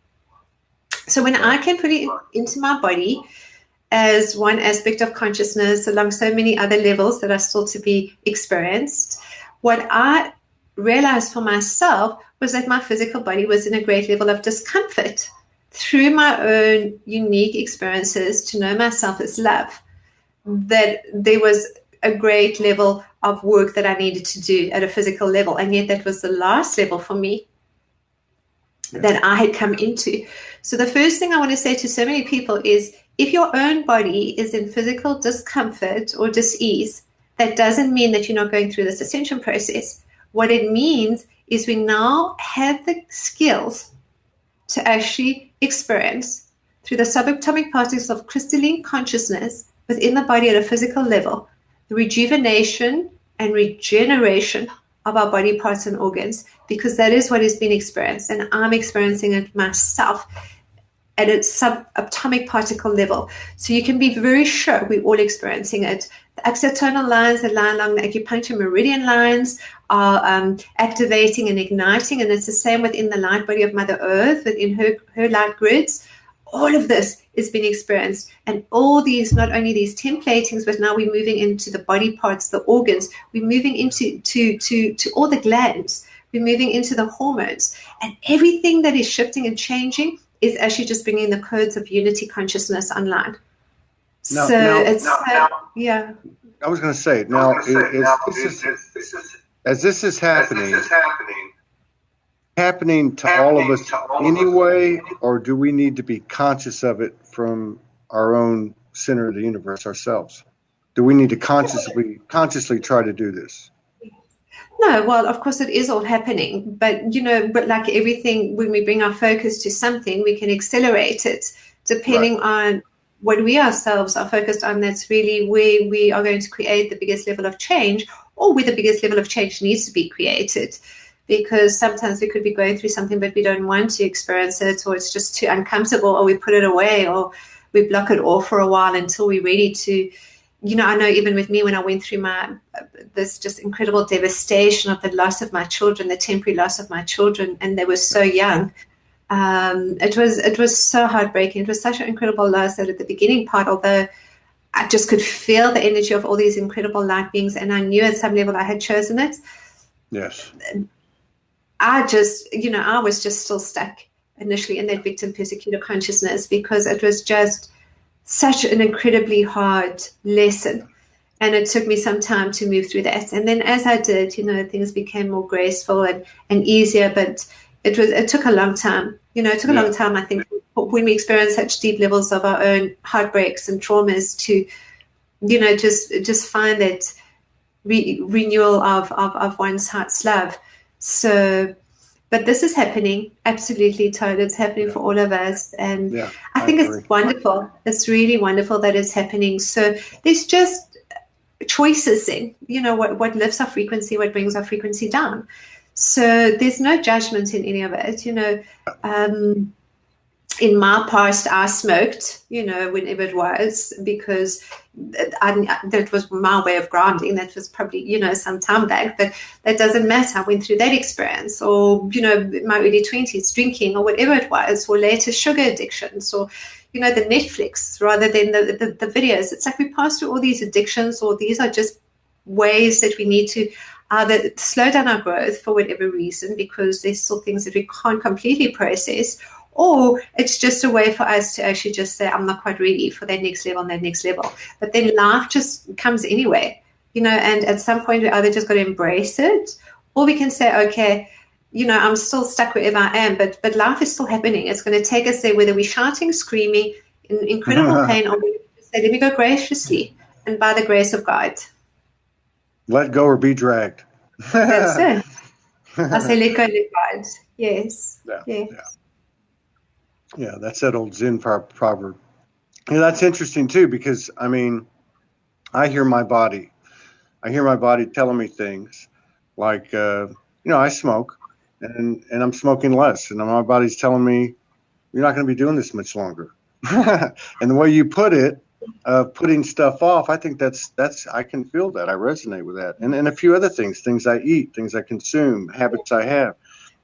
So when I can put it into my body as one aspect of consciousness along so many other levels that are still to be experienced, what I realized for myself was that my physical body was in a great level of discomfort through my own unique experiences to know myself as love, that there was a great level of work that I needed to do at a physical level. And yet that was the last level for me that I had come into. So the first thing I want to say to so many people is, if your own body is in physical discomfort or dis-ease, that doesn't mean that you're not going through this ascension process. What it means is we now have the skills to actually experience through the subatomic particles of crystalline consciousness within the body at a physical level, the rejuvenation and regeneration of our body parts and organs, because that is what is being experienced, and I'm experiencing it myself at a subatomic particle level. So you can be very sure we're all experiencing it. The axonal lines that lie along the acupuncture meridian lines are activating and igniting, and it's the same within the light body of Mother Earth, within her light grids. All of this is being experienced, and all these, not only these templatings, but now we're moving into the body parts, the organs. We're moving into to all the glands. We're moving into the hormones, and everything that is shifting and changing is actually just bringing the codes of unity consciousness online. Yeah. I was going to say, now, as this is happening to all of us anyway, or do we need to be conscious of it from our own center of the universe ourselves? Do we need to consciously try to do this? No, well, of course it is all happening, but like everything, when we bring our focus to something, we can accelerate it depending on what we ourselves are focused on. That's really where we are going to create the biggest level of change, or where the biggest level of change needs to be created. Because sometimes we could be going through something, but we don't want to experience it, or it's just too uncomfortable, or we put it away, or we block it off for a while until we're ready to. I know even with me, when I went through this just incredible devastation of the loss of my children, the temporary loss of my children, and they were so young. It was so heartbreaking. It was such an incredible loss that at the beginning part, although I just could feel the energy of all these incredible light beings, and I knew at some level I had chosen it. Yes. I was just still stuck initially in that victim persecutor consciousness, because it was just such an incredibly hard lesson. And it took me some time to move through that. And then as I did, things became more graceful and easier, but it took a long time. It took a long time, I think, when we experience such deep levels of our own heartbreaks and traumas to, just find that renewal of one's heart's love. So, but this is happening, absolutely, Todd. It's happening for all of us. And I think it's wonderful. It's really wonderful that it's happening. So there's just choices in, what lifts our frequency, what brings our frequency down. So there's no judgment in any of it. In my past, I smoked, whenever it was, because that was my way of grounding. That was probably, some time back, but that doesn't matter. I went through that experience, or, my early 20s, drinking, or whatever it was, or later sugar addictions, or, the Netflix rather than the videos. It's like we pass through all these addictions, or these are just ways that we need to either slow down our growth for whatever reason, because there's still things that we can't completely process, or it's just a way for us to actually just say, I'm not quite ready for that next level and that next level. But then life just comes anyway, and at some point we either just got to embrace it, or we can say, okay, I'm still stuck wherever I am, but life is still happening. It's going to take us there, whether we're shouting, screaming, in incredible pain, or we say, let me go graciously and by the grace of God. Let go or be dragged. That's it. I say, let go, let God. Yes. Yeah, that's that old Zen proverb. That's interesting too, because I hear my body telling me things like, I smoke, and I'm smoking less, and my body's telling me you're not going to be doing this much longer. And the way you put it, putting stuff off, I think that's I can feel that. I resonate with that, and a few other things I eat, things I consume, habits I have.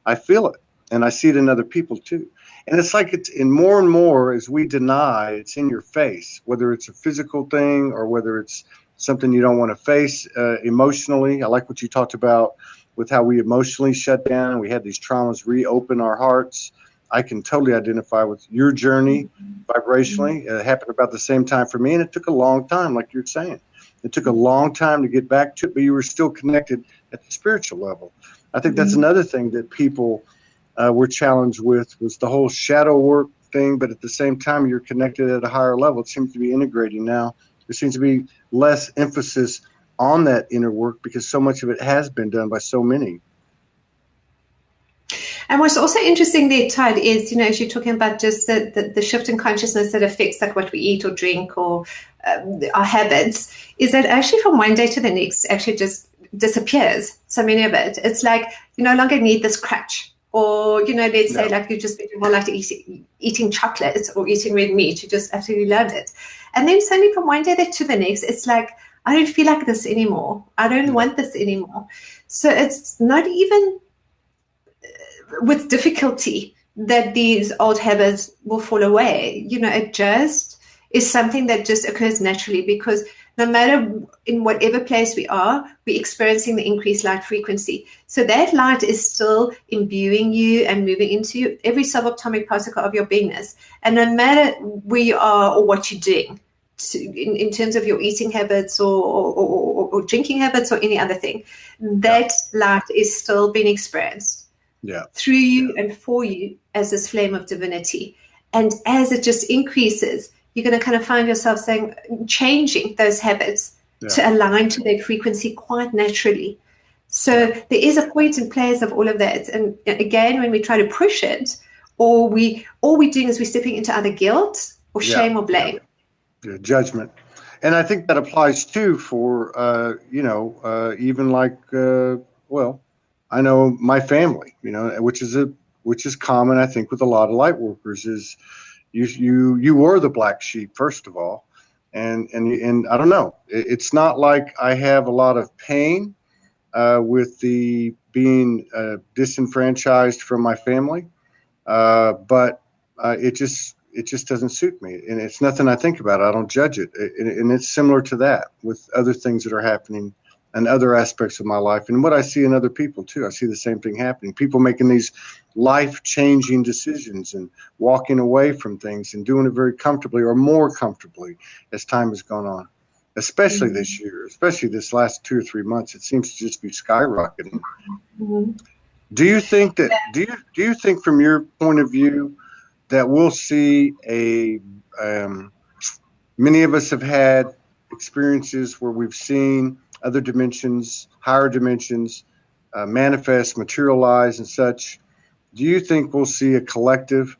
I feel it, and I see it in other people too. And it's like it's in more and more as we deny, it's in your face, whether it's a physical thing or whether it's something you don't want to face emotionally. I like what you talked about with how we emotionally shut down. We had these traumas reopen our hearts I can totally identify with your journey vibrationally. It happened about the same time for me, and it took a long time, like you're saying. It took a long time to get back to it, but you were still connected at the spiritual level. I think that's another thing that people were challenged with, was the whole shadow work thing, but at the same time, you're connected at a higher level. It seems to be integrating now. There seems to be less emphasis on that inner work because so much of it has been done by so many. And what's also interesting there, Todd, is, as you're talking about just the shift in consciousness that affects like what we eat or drink or our habits, is that actually from one day to the next actually just disappears, so many of it. It's like you no longer need this crutch. Or, let's say like you just more like eating chocolate or eating red meat. You just absolutely loved it. And then suddenly from one day to the next, it's like, I don't feel like this anymore. I don't want this anymore. So it's not even with difficulty that these old habits will fall away. It just is something that just occurs naturally, because no matter in whatever place we are, we're experiencing the increased light frequency. So that light is still imbuing you and moving into every subatomic particle of your beingness. And no matter where you are or what you're doing, in terms of your eating habits or drinking habits or any other thing, that light is still being experienced through you and for you as this flame of divinity. And as it just increases, you're going to kind of find yourself changing those habits to align to that frequency quite naturally. So there is a point and place of all of that. And again, when we try to push it, all we're doing is we're stepping into either guilt or shame or blame. Judgment. And I think that applies too for, even like, I know my family, which is common, I think, with a lot of light workers, is you were the black sheep, first of all. And I don't know, it's not like I have a lot of pain with the being disenfranchised from my family, but it just doesn't suit me, and it's nothing I think about. I don't judge it, and it's similar to that with other things that are happening and other aspects of my life, and what I see in other people too. I see the same thing happening. People making these life-changing decisions and walking away from things and doing it very comfortably or more comfortably as time has gone on. Especially this year, especially this last 2 or 3 months, it seems to just be skyrocketing. Do you think that? Do you think, from your point of view, that we'll see many of us have had experiences where we've seen other dimensions, higher dimensions, manifest, materialize, and such? Do you think we'll see a collective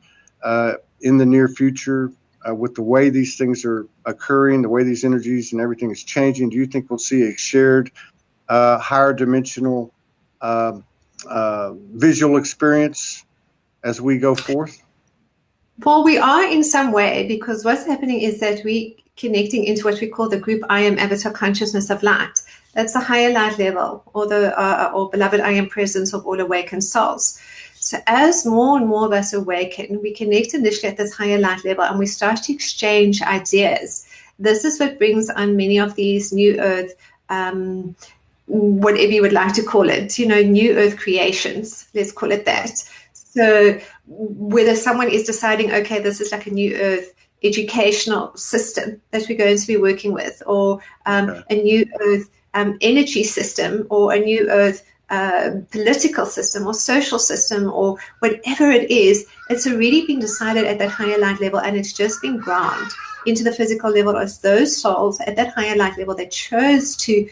in the near future with the way these things are occurring, the way these energies and everything is changing? Do you think we'll see a shared higher dimensional visual experience as we go forth? Well, we are in some way, because what's happening is that we're connecting into what we call the group I am avatar consciousness of light. That's the higher light level, or the or beloved I am presence of all awakened souls. So as more and more of us awaken, we connect initially at this higher light level, and we start to exchange ideas. This is what brings on many of these new earth, whatever you would like to call it, new earth creations, let's call it that. So whether someone is deciding, okay, this is like a new earth educational system that we're going to be working with, or a new earth energy system, or a new earth political system or social system, or whatever it is, it's already been decided at that higher light level, and it's just been ground into the physical level as those souls at that higher light level that chose to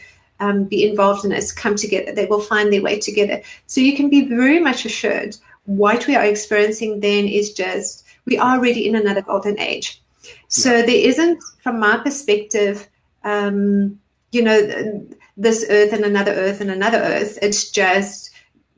be involved in this come together. They will find their way together. So you can be very much assured what we are experiencing then is just, we are already in another golden age. So there isn't, from my perspective, this earth and another earth and another earth. It's just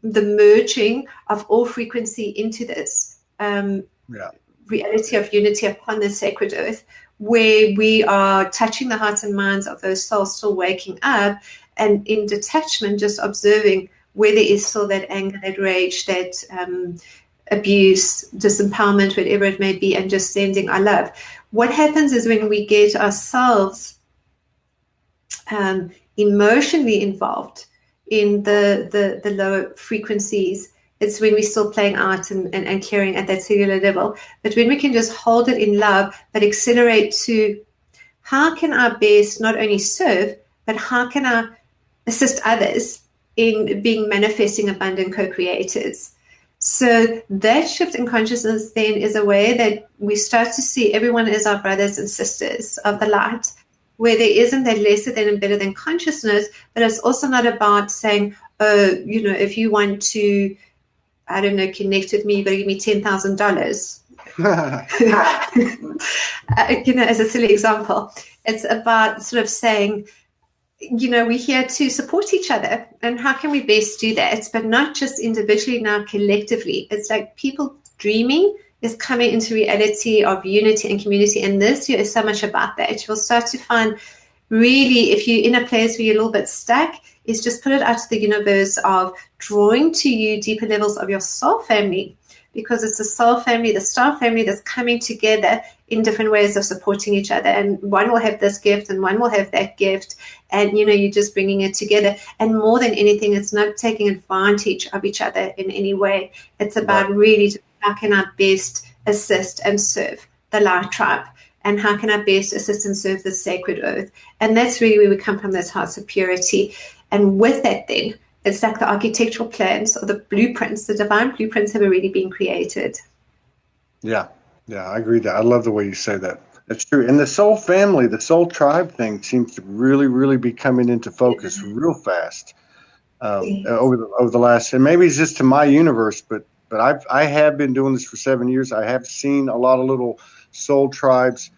the merging of all frequency into this reality of unity upon this sacred earth, where we are touching the hearts and minds of those souls still waking up, and in detachment, just observing where there is still that anger, that rage, that abuse, disempowerment, whatever it may be, and just sending our love. What happens is when we get ourselves emotionally involved in the lower frequencies, It's when we're still playing out and clearing at that cellular level. But when we can just hold it in love, but accelerate to how can I best not only serve, but how can I assist others in being manifesting abundant co-creators? So that shift in consciousness then is a way that we start to see everyone as our brothers and sisters of the light, where there isn't that lesser than and better than consciousness, but it's also not about saying, oh, you know, if you want to, I don't know, connect with me, you got to give me $10,000. You know, as a silly example, it's about sort of saying, you know, we're here to support each other, and how can we best do that? But not just individually, now collectively. It's like people dreaming is coming into reality of unity and community, and this year is so much about that. You'll start to find, really, if you're in a place where you're a little bit stuck, is just put it out to the universe of drawing to you deeper levels of your soul family, because it's the soul family, the star family that's coming together in different ways of supporting each other. And one will have this gift and one will have that gift. And, you know, you're just bringing it together. And more than anything, it's not taking advantage of each other in any way. It's about really how can I best assist and serve the light tribe? And how can I best assist and serve the sacred earth? And that's really where we come from, those hearts of purity. And with that then, it's like the architectural plans or the blueprints, the divine blueprints have already been created. Yeah, I agree that. I love the way you say that. That's true. And the soul family, the soul tribe thing seems to really, really be coming into focus real fast over the last, and maybe it's just to my universe, but I have been doing this for 7 years. I have seen a lot of little soul tribes,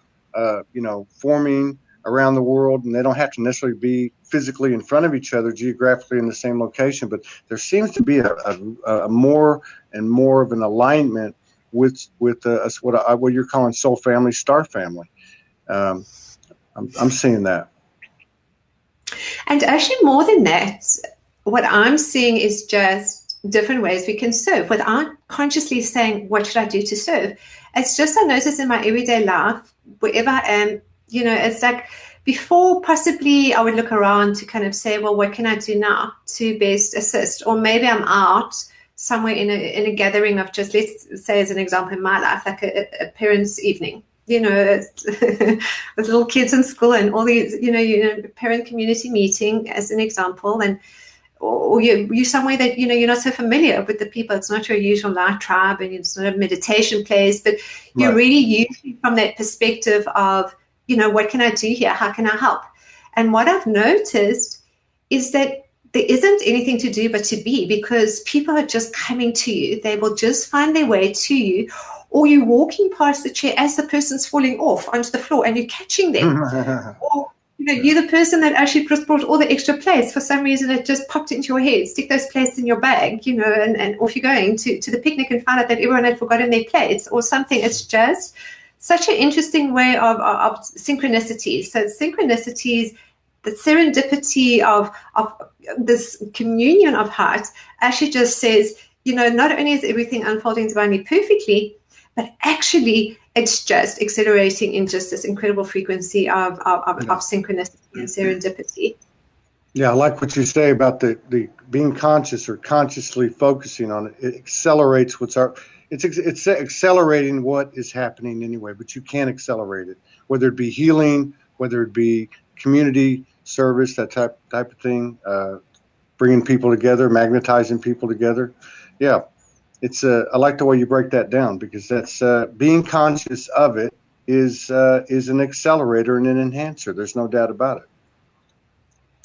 forming around the world, and they don't have to necessarily be physically in front of each other, geographically in the same location, but there seems to be a more and more of an alignment with what you're calling soul family, star family. I'm seeing that. And actually, more than that, what I'm seeing is just different ways we can serve without consciously saying, what should I do to serve? It's just, I notice in my everyday life, wherever I am, you know, it's like before possibly I would look around to kind of say, well, what can I do now to best assist? Or maybe I'm out somewhere in a gathering of just, let's say as an example in my life, like a parents' evening, you know, with little kids in school and all these, you know, parent community meeting as an example. And or you're somewhere that, you know, you're not so familiar with the people. It's not your usual light tribe and it's not a meditation place, but you're really using from that perspective of, you know, what can I do here? How can I help? And what I've noticed is that there isn't anything to do but to be, because people are just coming to you. They will just find their way to you, or you're walking past the chair as the person's falling off onto the floor and you're catching them. Or, you know, you're the person that actually just brought all the extra plates. For some reason, it just popped into your head. Stick those plates in your bag, you know, and off you're going to the picnic and find out that everyone had forgotten their plates or something. It's just such an interesting way of synchronicities. So synchronicities, the serendipity of this communion of hearts actually just says, you know, not only is everything unfolding divinely perfectly, but actually it's just accelerating in just this incredible frequency of synchronicity and serendipity. Yeah, I like what you say about the being conscious or consciously focusing on it. It accelerates it's accelerating what is happening anyway, but you can accelerate it, whether it be healing, whether it be community service, that type of thing, bringing people together, magnetizing people together. Yeah, it's I like the way you break that down, because that's being conscious of it is an accelerator and an enhancer. There's no doubt about it.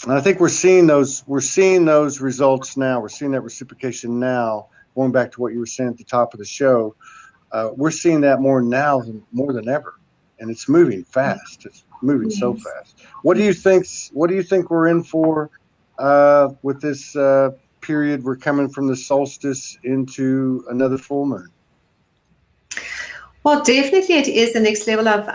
And I think we're seeing those results now. We're seeing that reciprocation now. Going back to what you were saying at the top of the show, we're seeing that more now more than ever, and it's moving fast. It's moving so fast. What do you think we're in for with this period? We're coming from the solstice into another full moon. Well, definitely it is the next level of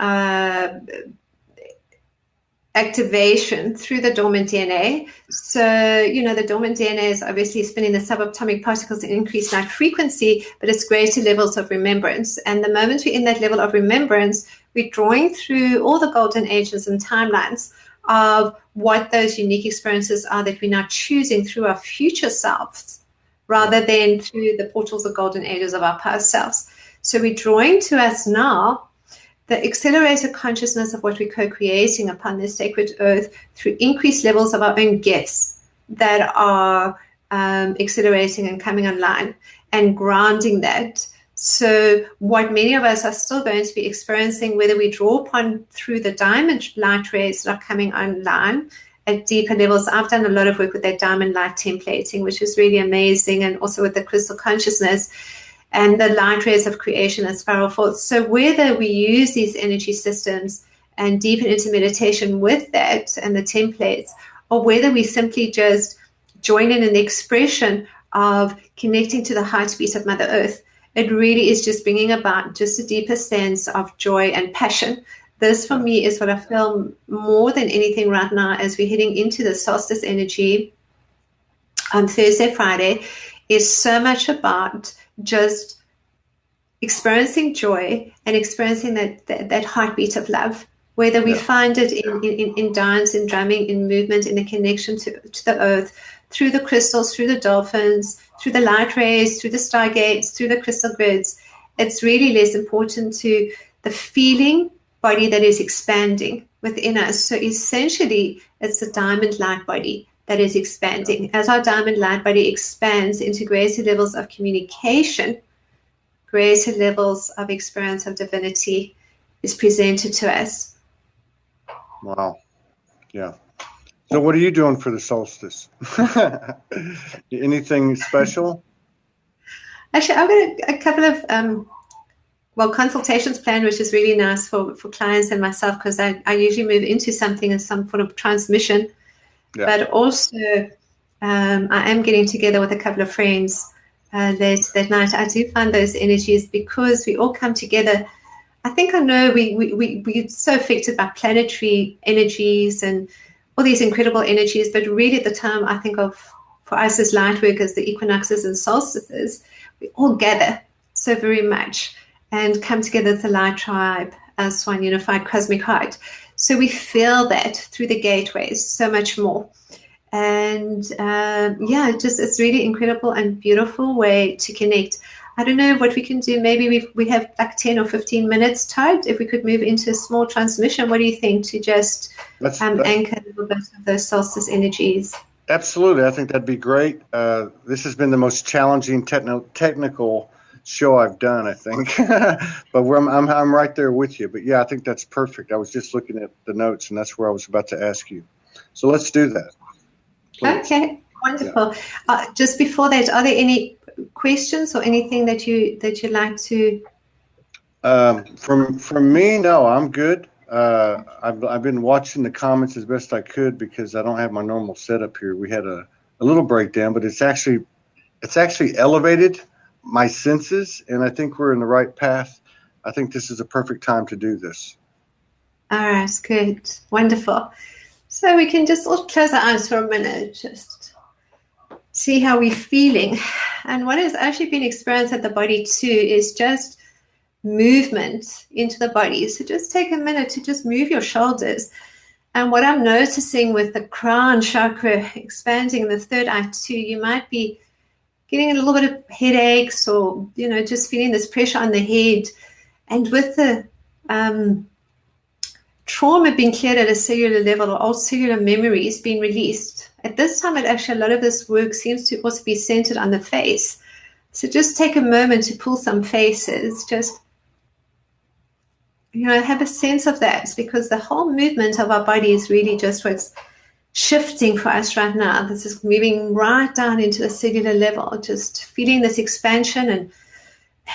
activation through the dormant DNA. So, you know, the dormant DNA is obviously spinning the subatomic particles in increased light frequency, but it's greater levels of remembrance. And the moment we're in that level of remembrance, we're drawing through all the golden ages and timelines of what those unique experiences are that we're now choosing through our future selves, rather than through the portals of golden ages of our past selves. So we're drawing to us now the accelerated consciousness of what we're co-creating upon this sacred earth through increased levels of our own gifts that are accelerating and coming online and grounding that. So what many of us are still going to be experiencing, whether we draw upon through the diamond light rays that are coming online at deeper levels. I've done a lot of work with that diamond light templating, which is really amazing, and also with the crystal consciousness and the light rays of creation as powerful. So whether we use these energy systems and deepen into meditation with that and the templates, or whether we simply just join in the expression of connecting to the heartbeat of Mother Earth, it really is just bringing about just a deeper sense of joy and passion. This, for me, is what I feel more than anything right now as we're heading into the solstice energy on Thursday, Friday, is so much about just experiencing joy and experiencing that heartbeat of love, whether we find it in dance, in drumming, in movement, in the connection to the earth, through the crystals, through the dolphins, through the light rays, through the stargates, through the crystal grids. It's really less important to the feeling body that is expanding within us. So essentially, it's the diamond light body that is expanding. As our diamond light body expands into greater levels of communication, greater levels of experience of divinity is presented to us. Wow. Yeah. So what are you doing for the solstice? Anything special? Actually, I've got a couple of consultations planned, which is really nice for clients and myself, because I usually move into something as some form of transmission. Yeah. But also I am getting together with a couple of friends later that night. I do find those energies, because we all come together. I think I know we're so affected by planetary energies and all these incredible energies, but really at the time I think of for us as light workers, the equinoxes and solstices, we all gather so very much and come together as a light tribe, as one unified cosmic heart. So we feel that through the gateways so much more. And it's really incredible and beautiful way to connect. I don't know what we can do. Maybe we have like 10 or 15 minutes, Todd, if we could move into a small transmission. What do you think, to just anchor a little bit of those solstice energies? Absolutely. I think that'd be great. This has been the most challenging technical show I've done, I think. But I'm right there with you. But yeah, I think that's perfect. I was just looking at the notes, and that's where I was about to ask you. So let's do that. Please. Okay, wonderful. Yeah. Just before that, are there any questions or anything that you'd like to? From me, no, I'm good. I've been watching the comments as best I could, because I don't have my normal setup here. We had a little breakdown, but it's actually elevated my senses, and I think we're in the right path. I think this is a perfect time to do this. All right, good, wonderful. So we can just all close our eyes for a minute, just see how we're feeling. And what has actually been experienced at the body too is just movement into the body. So just take a minute to just move your shoulders. And what I'm noticing with the crown chakra expanding, the third eye too, you might be getting a little bit of headaches, or, just feeling this pressure on the head. And with the trauma being cleared at a cellular level, or old cellular memories being released, at this time, a lot of this work seems to also be centered on the face. So just take a moment to pull some faces, just, have a sense of that, because the whole movement of our body is really just what's shifting for us right now. This is moving right down into the cellular level, just feeling this expansion. And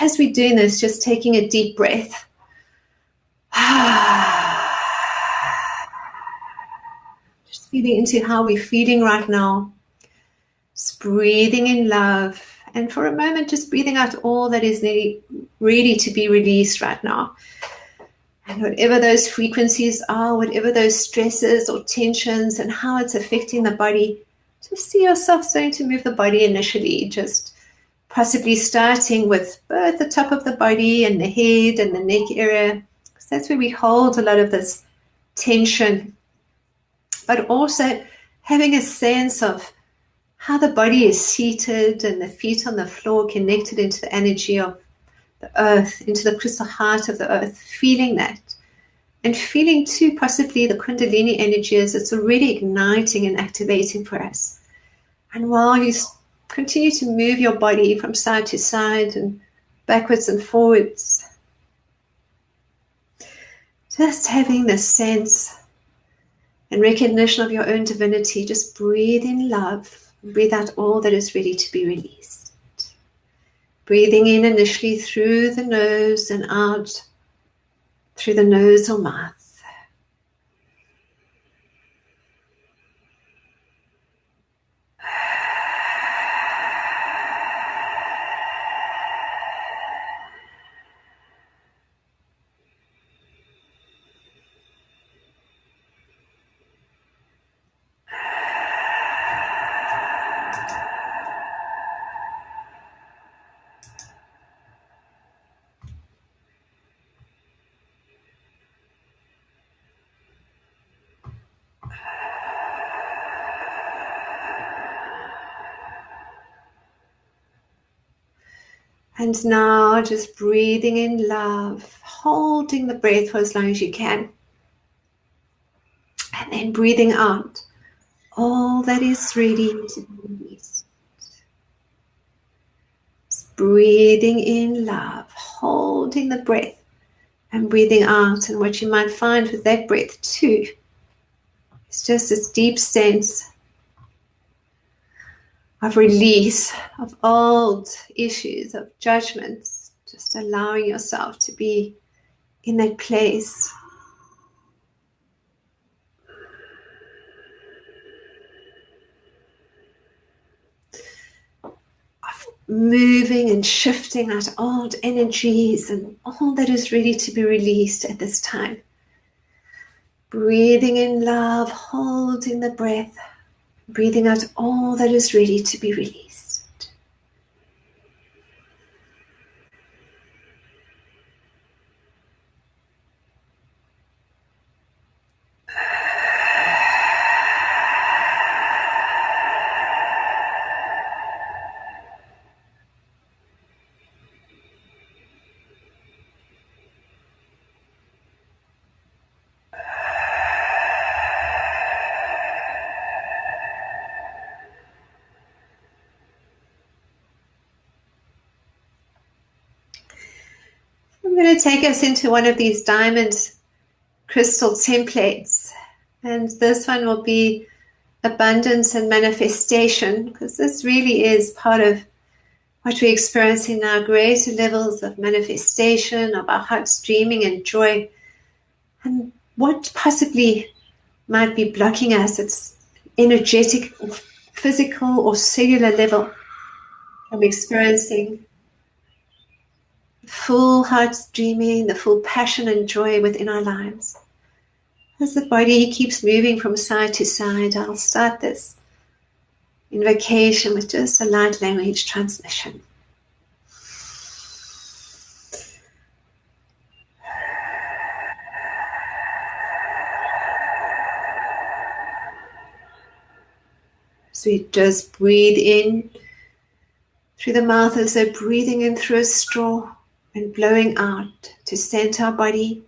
as we're doing this, just taking a deep breath. Just feeling into how we're feeling right now. Just breathing in love. And for a moment, just breathing out all that is ready to be released right now. And whatever those frequencies are, whatever those stresses or tensions, and how it's affecting the body, just see yourself starting to move the body initially, just possibly starting with both the top of the body and the head and the neck area, because that's where we hold a lot of this tension. But also having a sense of how the body is seated and the feet on the floor connected into the energy of the earth, into the crystal heart of the earth, feeling that. And feeling too possibly the Kundalini energy as it's already igniting and activating for us. And while you continue to move your body from side to side and backwards and forwards, just having this sense and recognition of your own divinity, just breathe in love, breathe out all that is ready to be released. Breathing in initially through the nose and out through the nose or mouth. And now just breathing in love, holding the breath for as long as you can. And then breathing out all that is ready to be released. Just breathing in love, holding the breath and breathing out. And what you might find with that breath too is just this deep sense of release of old issues, of judgments, just allowing yourself to be in that place of moving and shifting out old energies and all that is ready to be released at this time. Breathing in love, holding the breath, breathing out all that is ready to be released. I'm going to take us into one of these diamond crystal templates. And this one will be abundance and manifestation, because this really is part of what we're experiencing now, greater levels of manifestation, of our hearts dreaming and joy. And what possibly might be blocking us, it's energetic or physical or cellular level from experiencing full heart's dreaming, the full passion and joy within our lives. As the body keeps moving from side to side, I'll start this invocation with just a light language transmission. So we just breathe in through the mouth as though breathing in through a straw, and blowing out to center our body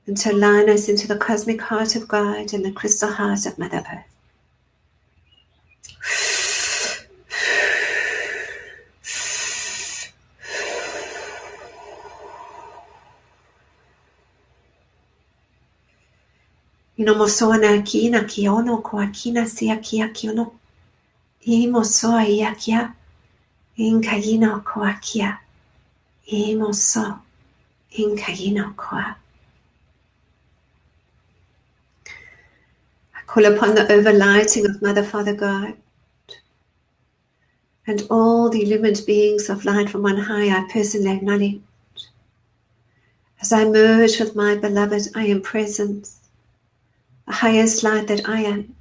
and to align us into the cosmic heart of God and the crystal heart of Mother Earth. Inomosoana aki na kiono ko akina si aki akiono. Imosoa iakia. Inkayino ko akia. Imoso. Inkayino koa. I call upon the overlighting of Mother, Father, God, and all the illumined beings of light from on high I personally acknowledge. As I merge with my beloved, I am present, the highest light that I am,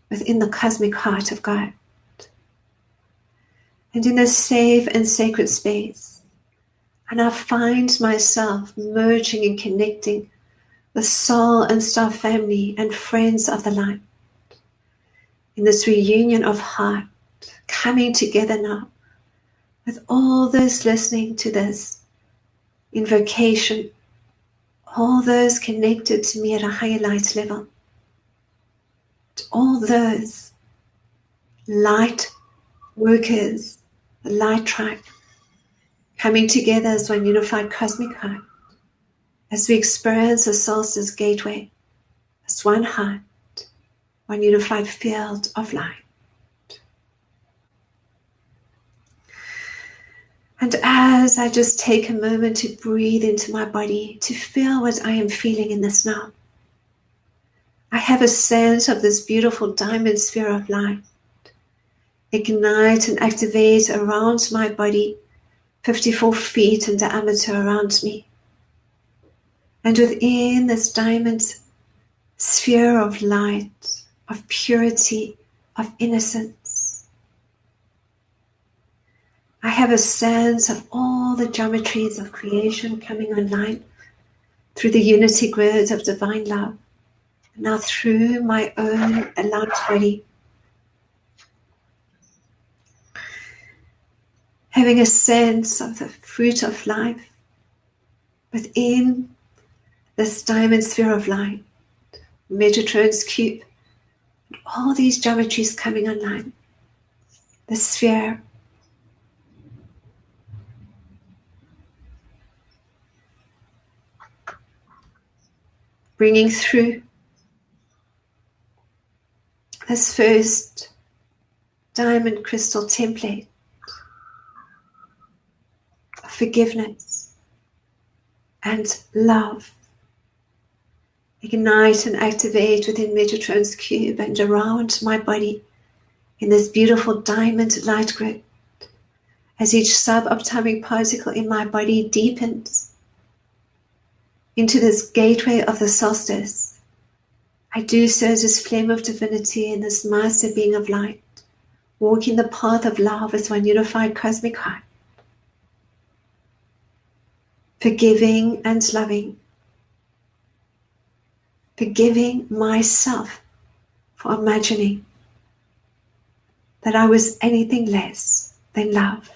within the cosmic heart of God. And in this safe and sacred space, and I find myself merging and connecting the soul and star family and friends of the light in this reunion of heart coming together now with all those listening to this invocation, all those connected to me at a higher light level, to all those light workers, the light tribe, coming together as one unified cosmic heart, as we experience the solstice gateway as one heart, one unified field of light. And as I just take a moment to breathe into my body, to feel what I am feeling in this now, I have a sense of this beautiful diamond sphere of light ignite and activate around my body, 54 feet in diameter around me. And within this diamond sphere of light, of purity, of innocence, I have a sense of all the geometries of creation coming online through the unity grid of divine love, now through my own allowed body. Having a sense of the fruit of life within this diamond sphere of light, Metatron's cube, and all these geometries coming online. The sphere, bringing through this first diamond crystal template of forgiveness and love. Ignite and activate within Metatron's cube and around my body in this beautiful diamond light grid as each subatomic particle in my body deepens into this gateway of the solstice. I do so as this flame of divinity and this master being of light, walking the path of love as one unified cosmic heart, forgiving and loving, forgiving myself for imagining that I was anything less than love.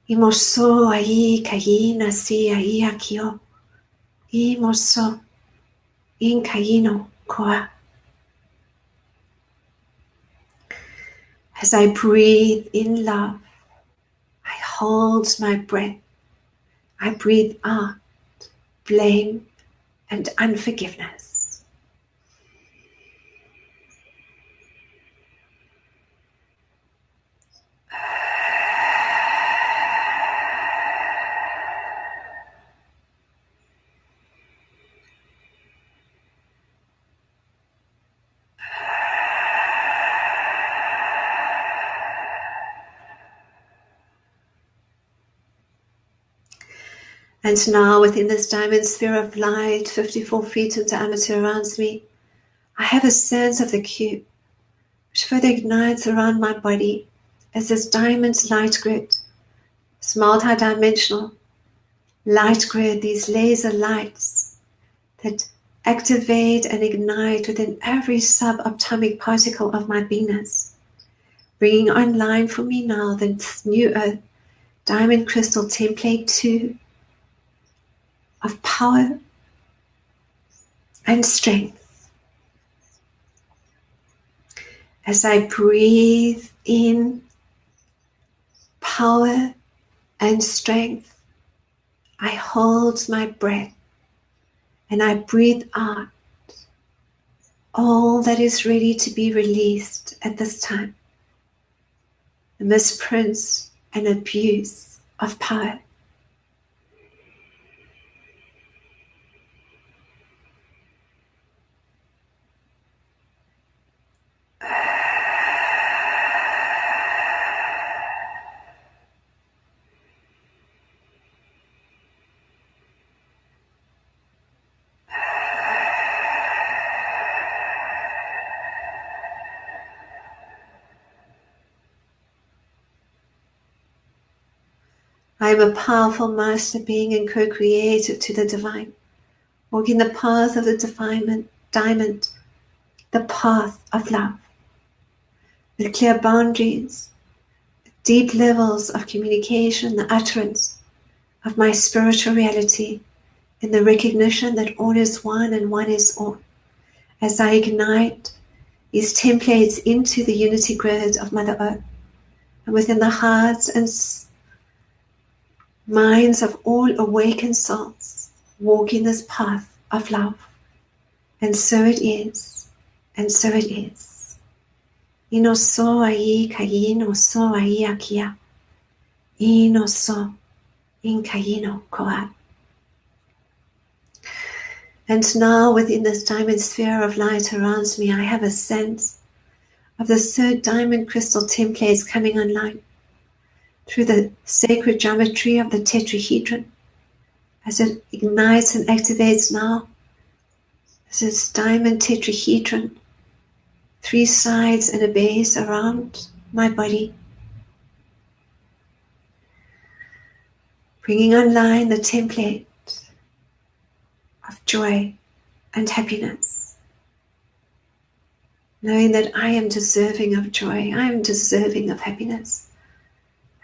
Imoso ai kai nasi ai akio. Imoso in kaino koa. As I breathe in love, I hold my breath. I breathe out blame and unforgiveness. And now within this diamond sphere of light, 54 feet in diameter around me, I have a sense of the cube, which further ignites around my body as this diamond light grid, this multidimensional light grid, these laser lights that activate and ignite within every subatomic particle of my beingness, bringing online for me now the new earth, diamond crystal template 2, of power and strength. As I breathe in power and strength, I hold my breath and I breathe out all that is ready to be released at this time. The misprint and abuse of power. I am a powerful master being and co-creator to the divine, walking the path of the divine diamond, the path of love. the clear boundaries, deep levels of communication, the utterance of my spiritual reality, in the recognition that all is one and one is all. As I ignite these templates into the unity grid of Mother Earth, and within the hearts and minds of all awakened souls, walking this path of love. And so it is, and so it is. Ino so ai kaino so ai akia. Ino so in kaino koa. And now within this diamond sphere of light around me, I have a sense of the third diamond crystal templates coming online through the sacred geometry of the tetrahedron as it ignites and activates now. As this diamond tetrahedron, 3 sides and a base around my body, bringing online the template of joy and happiness, knowing that I am deserving of joy, I am deserving of happiness,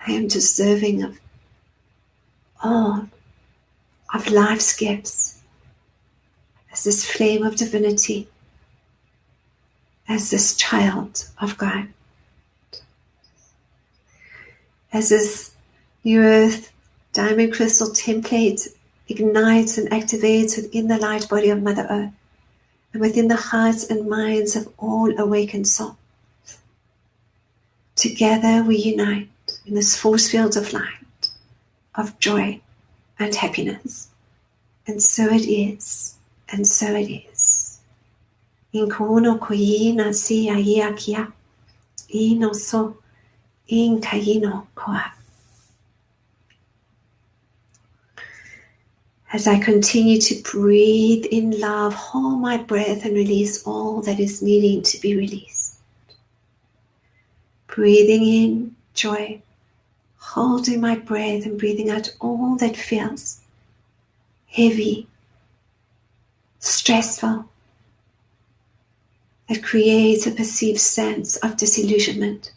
I am deserving of all of life's gifts, as this flame of divinity, as this child of God, as this new earth diamond crystal template ignites and activates within the light body of Mother Earth and within the hearts and minds of all awakened souls. Together we unite in this force field of light, of joy and happiness. And so it is, and so it is. In kono koina si aiakia, ino so, in kaino koa. As I continue to breathe in love, hold my breath and release all that is needing to be released. Breathing in joy, holding my breath and breathing out all that feels heavy, stressful, that creates a perceived sense of disillusionment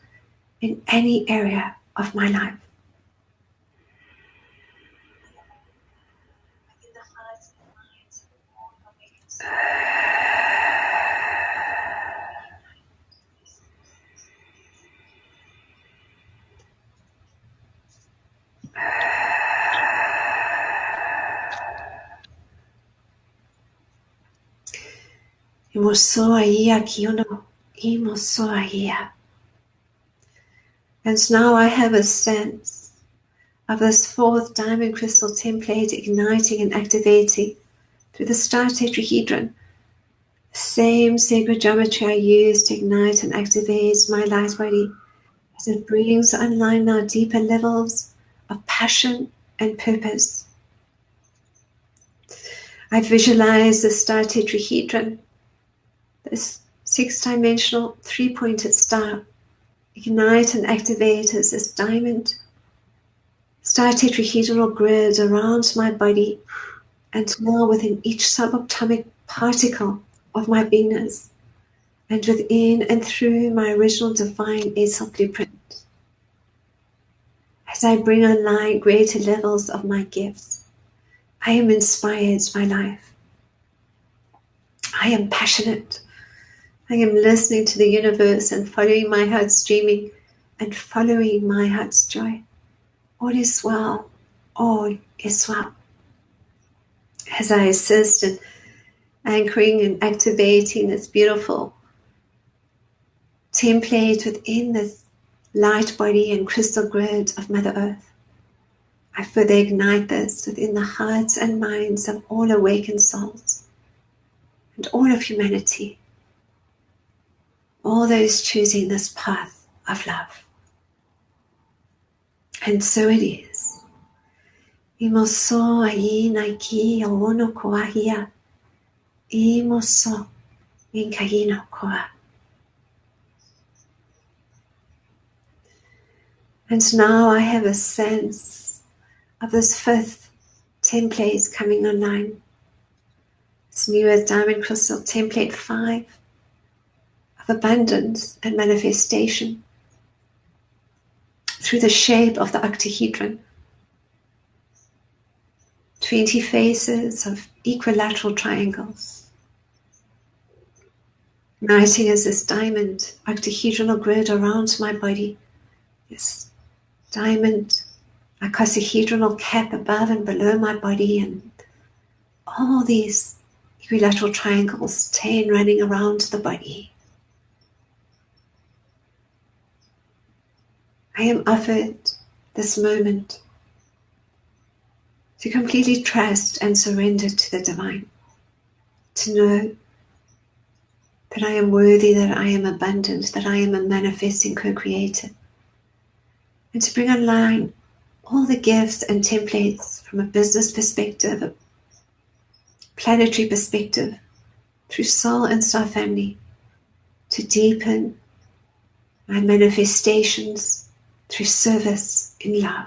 in any area of my life. And now I have a sense of this fourth diamond crystal template igniting and activating through the star tetrahedron. Same sacred geometry I use to ignite and activate my light body as it brings online now deeper levels of passion and purpose. I visualize the star tetrahedron, this 6-dimensional 3-pointed star, ignite and activate as this diamond star tetrahedral grid around my body, and now within each subatomic particle of my beingness, and within and through my original divine Aesop blueprint. As I bring online greater levels of my gifts, I am inspired by life. I am passionate. I am listening to the universe and following my heart's dreaming and following my heart's joy. All is well. All is well. As I assist in anchoring and activating this beautiful template within this light body and crystal grid of Mother Earth, I further ignite this within the hearts and minds of all awakened souls and all of humanity, all those choosing this path of love. And so it is. Imoso ai naiki awono koahia. Imoso in kaino koa. And now I have a sense of this fifth template coming online. This new Earth Diamond Crystal Template 5 of of abundance and manifestation through the shape of the octahedron. 20 faces of equilateral triangles, uniting as this diamond octahedral grid around my body, this diamond icosahedral cap above and below my body, and all these equilateral triangles, 10 running around the body. I am offered this moment to completely trust and surrender to the divine, to know that I am worthy, that I am abundant, that I am a manifesting co-creator, and to bring online all the gifts and templates from a business perspective, a planetary perspective, through soul and star family, to deepen my manifestations through service in love.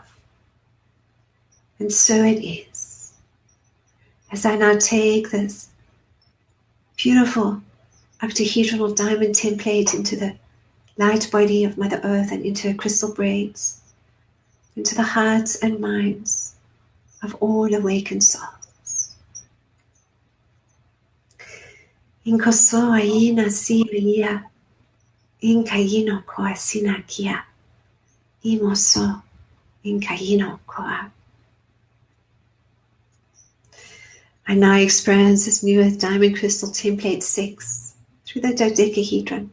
And so it is. As I now take this beautiful octahedral diamond template into the light body of Mother Earth and into her crystal braids, into the hearts and minds of all awakened souls. Inkoso aina si ia, inkayino koa sinakia, imoso inkayino koa. I now experience this new Earth Diamond Crystal Template 6 through the dodecahedron.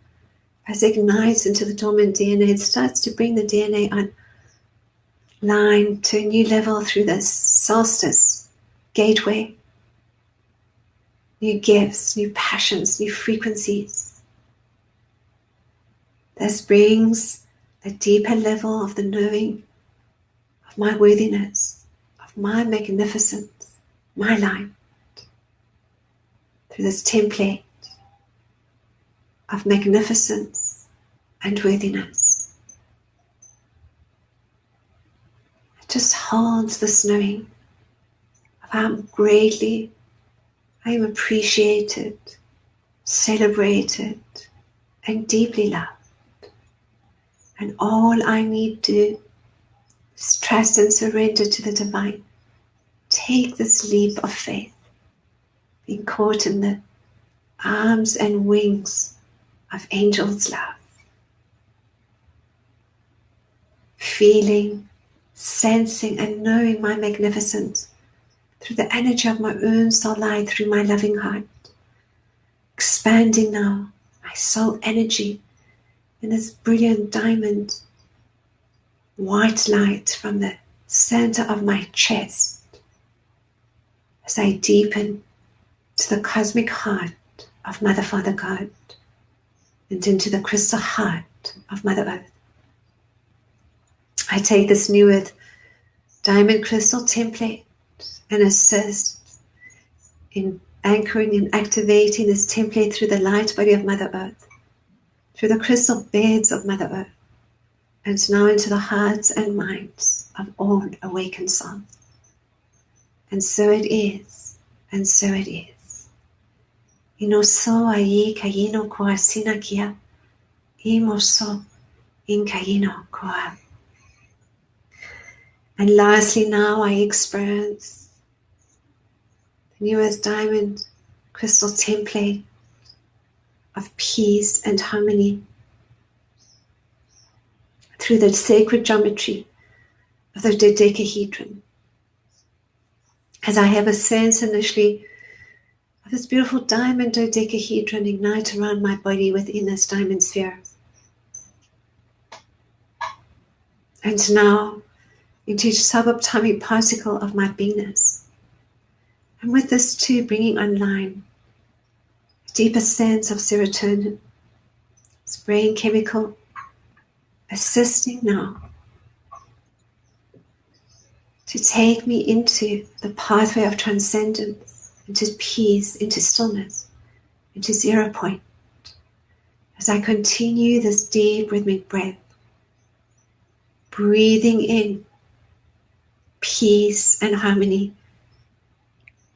As it ignites into the dormant DNA, it starts to bring the DNA online to a new level through this Solstice gateway. New gifts, new passions, new frequencies. This brings a deeper level of the knowing of my worthiness, of my magnificence, my light, through this template of magnificence and worthiness. It just holds this knowing of how greatly I am appreciated, celebrated, and deeply loved. And all I need to do is trust and surrender to the divine. Take this leap of faith, being caught in the arms and wings of angels' love. Feeling, sensing, and knowing my magnificence through the energy of my own soul light, through my loving heart. Expanding now my soul energy in this brilliant diamond white light from the center of my chest as I deepen to the cosmic heart of Mother, Father, God, and into the crystal heart of Mother Earth. I take this new Earth Diamond Crystal Template and assist in anchoring and activating this template through the light body of Mother Earth, through the crystal beds of Mother Earth, and now into the hearts and minds of all awakened souls. And so it is, and so it is. Inoso ai kayino koa sinakia, imoso in kayino koa. And lastly, now I experience the new Earth Diamond Crystal Template of peace and harmony through the sacred geometry of the dodecahedron. As I have a sense initially of this beautiful diamond dodecahedron ignite around my body within this diamond sphere. And now into each subatomic particle of my beingness. And with this too, bringing online a deeper sense of serotonin, this brain chemical, assisting now to take me into the pathway of transcendence, into peace, into stillness, into 0 point. As I continue this deep rhythmic breath, breathing in peace and harmony,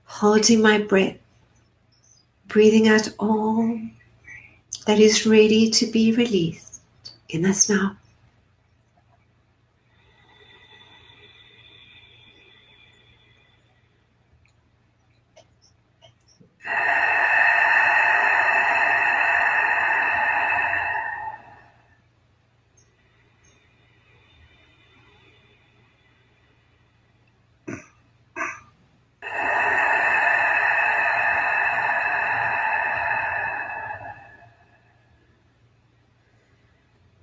holding my breath, breathing out all that is ready to be released in us now.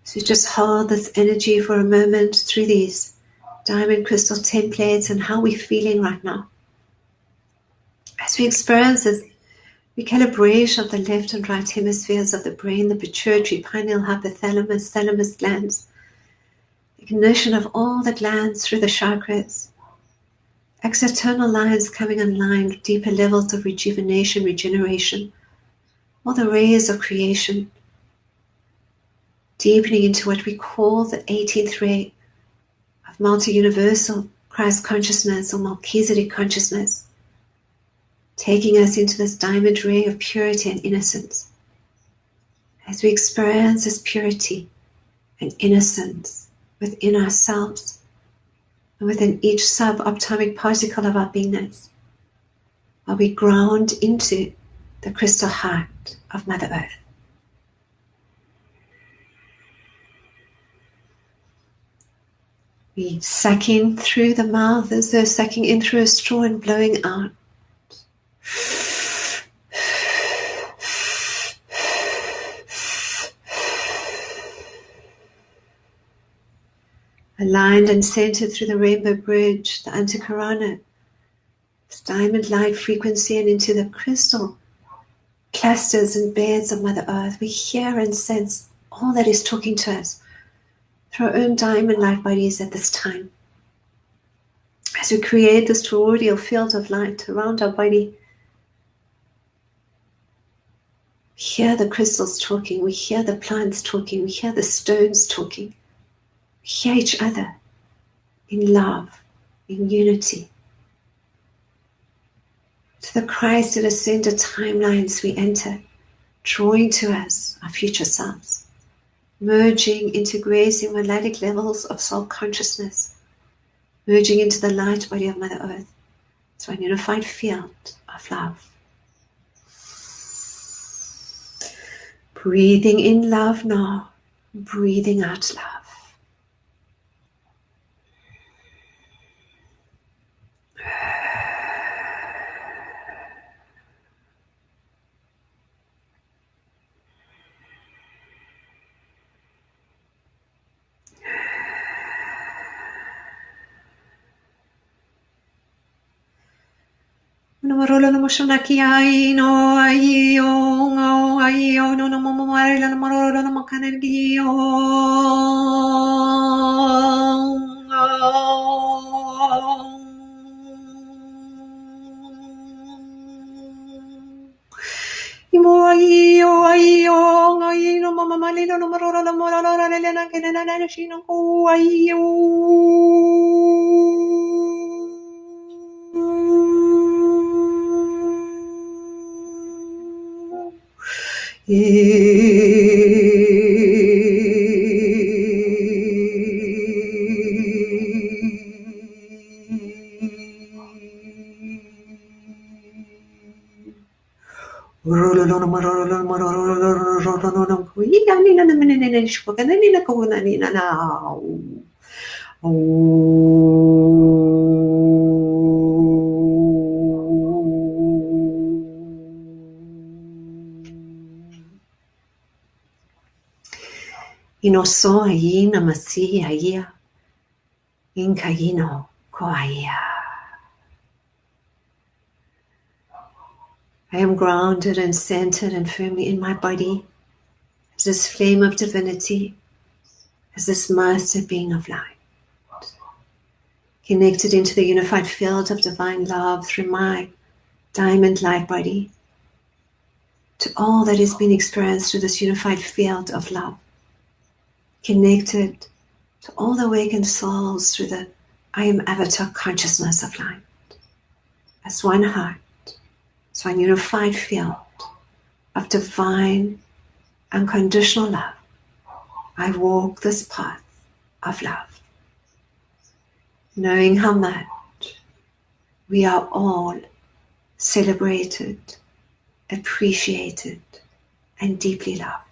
So just hold this energy for a moment through these diamond crystal templates and how we're feeling right now. As we experience this recalibration of the left and right hemispheres of the brain, the pituitary, pineal, hypothalamus, thalamus glands, ignition of all the glands through the chakras, external lines coming online, deeper levels of rejuvenation, regeneration, all the rays of creation, deepening into what we call the 18th ray of multi-universal Christ consciousness or Melchizedek consciousness, taking us into this diamond ray of purity and innocence. As we experience this purity and innocence within ourselves and within each subatomic particle of our beingness, while we ground into the crystal heart of Mother Earth. We suck in through the mouth as though sucking in through a straw and blowing out. Aligned and centered through the rainbow bridge, the anticorona, this diamond light frequency, and into the crystal clusters and beds of Mother Earth. We hear and sense all that is talking to us through our own diamond light bodies at this time. As we create this toroidal field of light around our body, we hear the crystals talking, we hear the plants talking, we hear the stones talking. We hear each other in love, in unity. To the Christ and ascended timelines we enter, drawing to us our future selves, merging, integrating melodic levels of soul consciousness, merging into the light body of Mother Earth, to a unified field of love. Breathing in love now, breathing out love. Marolo no moshonaki ai no ai o no no momari la marolo no mokanegi Imo ai no mama malilo no marolo no marolo la lena kenana na shino ko ai Inoso ai namasi ai inkayino koaya. I am grounded and centered and firmly in my body as this flame of divinity, as this master being of light, connected into the unified field of divine love through my diamond light body to all that is being experienced through this unified field of love, connected to all the awakened souls through the I am avatar consciousness of light, as one heart, as one unified field of divine unconditional love. I walk this path of love, knowing how much we are all celebrated, appreciated, and deeply loved.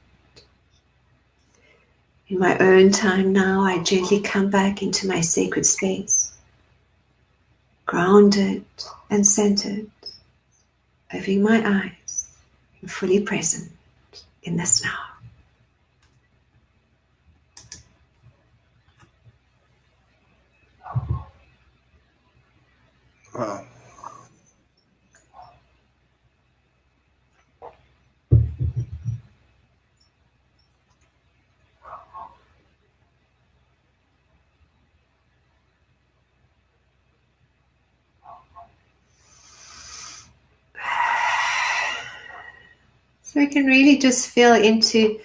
In my own time now, I gently come back into my sacred space, grounded and centered, opening my eyes and fully present in this now. Wow. So we can really just feel into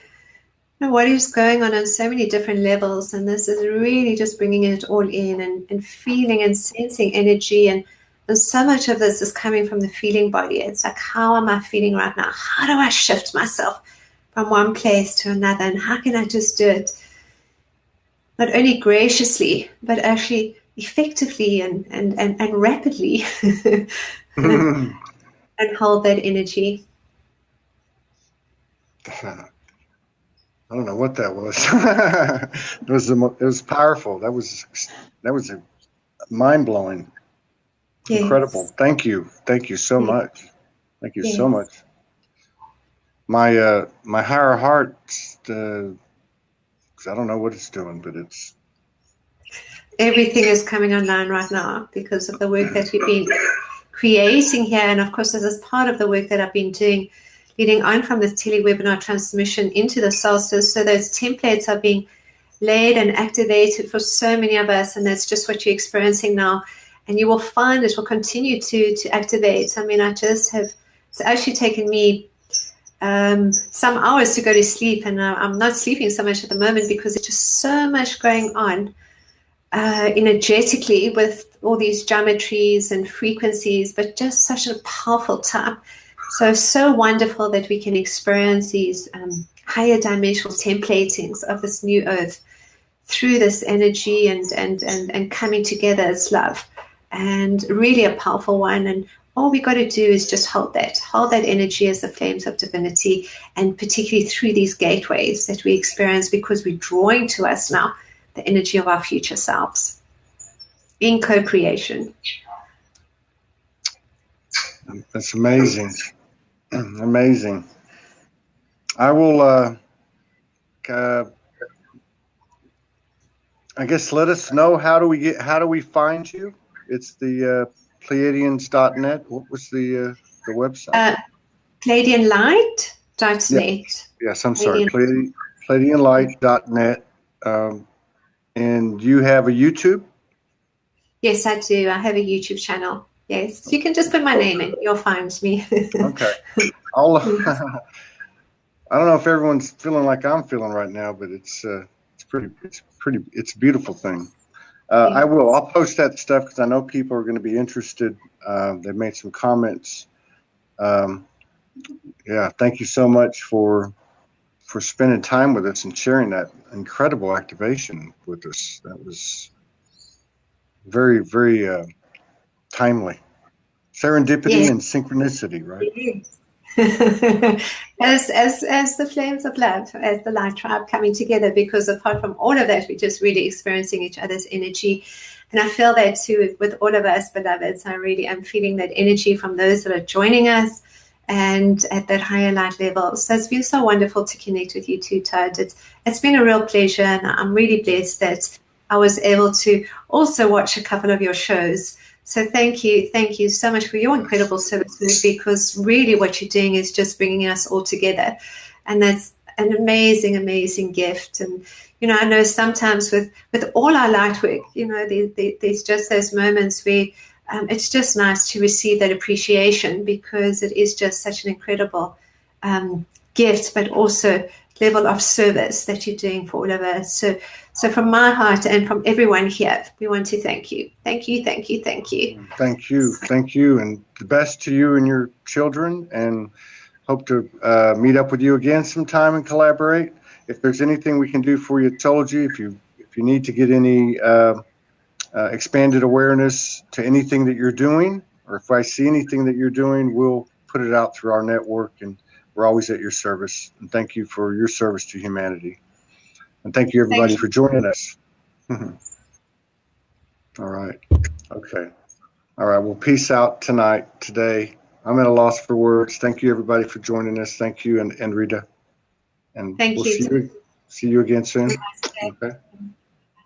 what is going on so many different levels, and this is really just bringing it all in and feeling and sensing energy, and so much of this is coming from the feeling body. It's like, how am I feeling right now? How do I shift myself from one place to another, and how can I just do it not only graciously but actually effectively and rapidly and hold that energy. I don't know what that was. It was powerful. That was mind blowing. Yes. Incredible. Thank you so much. Thank you so much. My higher heart, I don't know what it's doing, but it's everything is coming online right now because of the work that we've been creating here, and of course this is part of the work that I've been doing leading on from this telewebinar transmission into the Solstice. So those templates are being laid and activated for so many of us, and that's just what you're experiencing now. And you will find it will continue to activate. I mean, it's actually taken me some hours to go to sleep, and I'm not sleeping so much at the moment because there's just so much going on energetically with all these geometries and frequencies, but just such a powerful time. So wonderful that we can experience these higher dimensional templatings of this new earth through this energy and coming together as love, and really a powerful one. And all we got to do is just hold that energy as the flames of divinity, and particularly through these gateways that we experience, because we're drawing to us now the energy of our future selves in co-creation. That's amazing. Amazing. I will, I guess, let us know, how do we find you? It's the Pleiadians.net. What was the website? Pleiadianlight.net. Yes, I'm sorry. Pleiadianlight.net. And you have a YouTube? Yes, I do. I have a YouTube channel. Yes, you can just put my name in. You'll find me. Okay. I don't know if everyone's feeling like I'm feeling right now, but it's a beautiful thing. I'll post that stuff because I know people are going to be interested. They've made some comments. Thank you so much for spending time with us and sharing that incredible activation with us. That was very, very timely. Serendipity and synchronicity, right? as the flames of love, as the light tribe coming together, because apart from all of that, we're just really experiencing each other's energy. And I feel that too with all of us beloveds. I really am feeling that energy from those that are joining us and at that higher light level. So it's been so wonderful to connect with you too, Todd. It's been a real pleasure, and I'm really blessed that I was able to also watch a couple of your shows. So thank you so much for your incredible services, because really what you're doing is just bringing us all together, and that's an amazing, amazing gift. And I know sometimes with all our light work, there's just those moments where it's just nice to receive that appreciation, because it is just such an incredible gift, but also level of service that you're doing for all of us. So from my heart and from everyone here, we want to thank you. Thank you, thank you, thank you. Thank you, and the best to you and your children. And hope to meet up with you again sometime and collaborate. If there's anything we can do for you, told you, if you need to get any expanded awareness to anything that you're doing, or if I see anything that you're doing, we'll put it out through our network, and we're always at your service. And thank you for your service to humanity. And thank you, everybody, for joining us. All right. Okay. All right. Well, peace out today. I'm at a loss for words. Thank you, everybody, for joining us. Thank you, and Anrita. And Thank we'll you. see you again soon. Okay.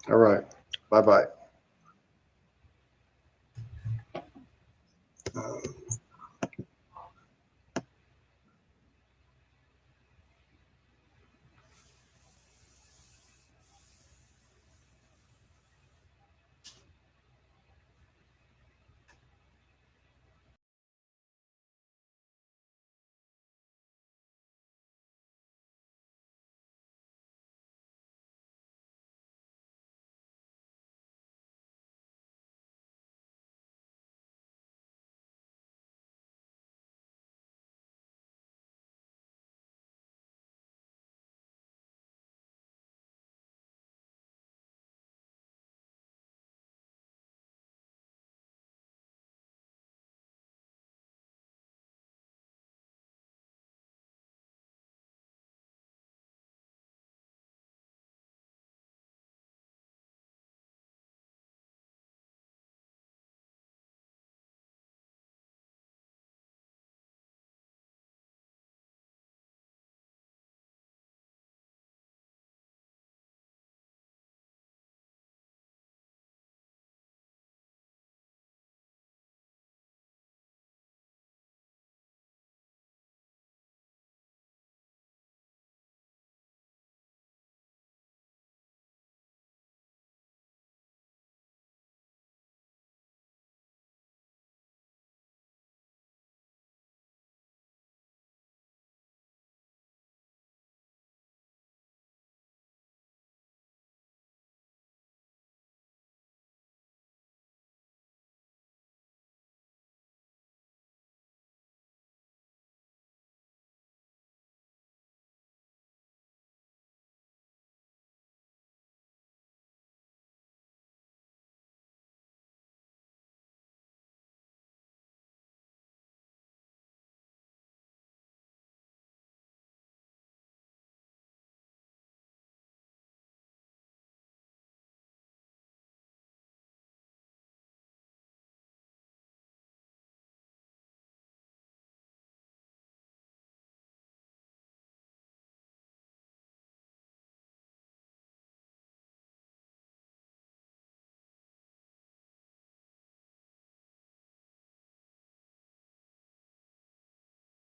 All right. Bye-bye.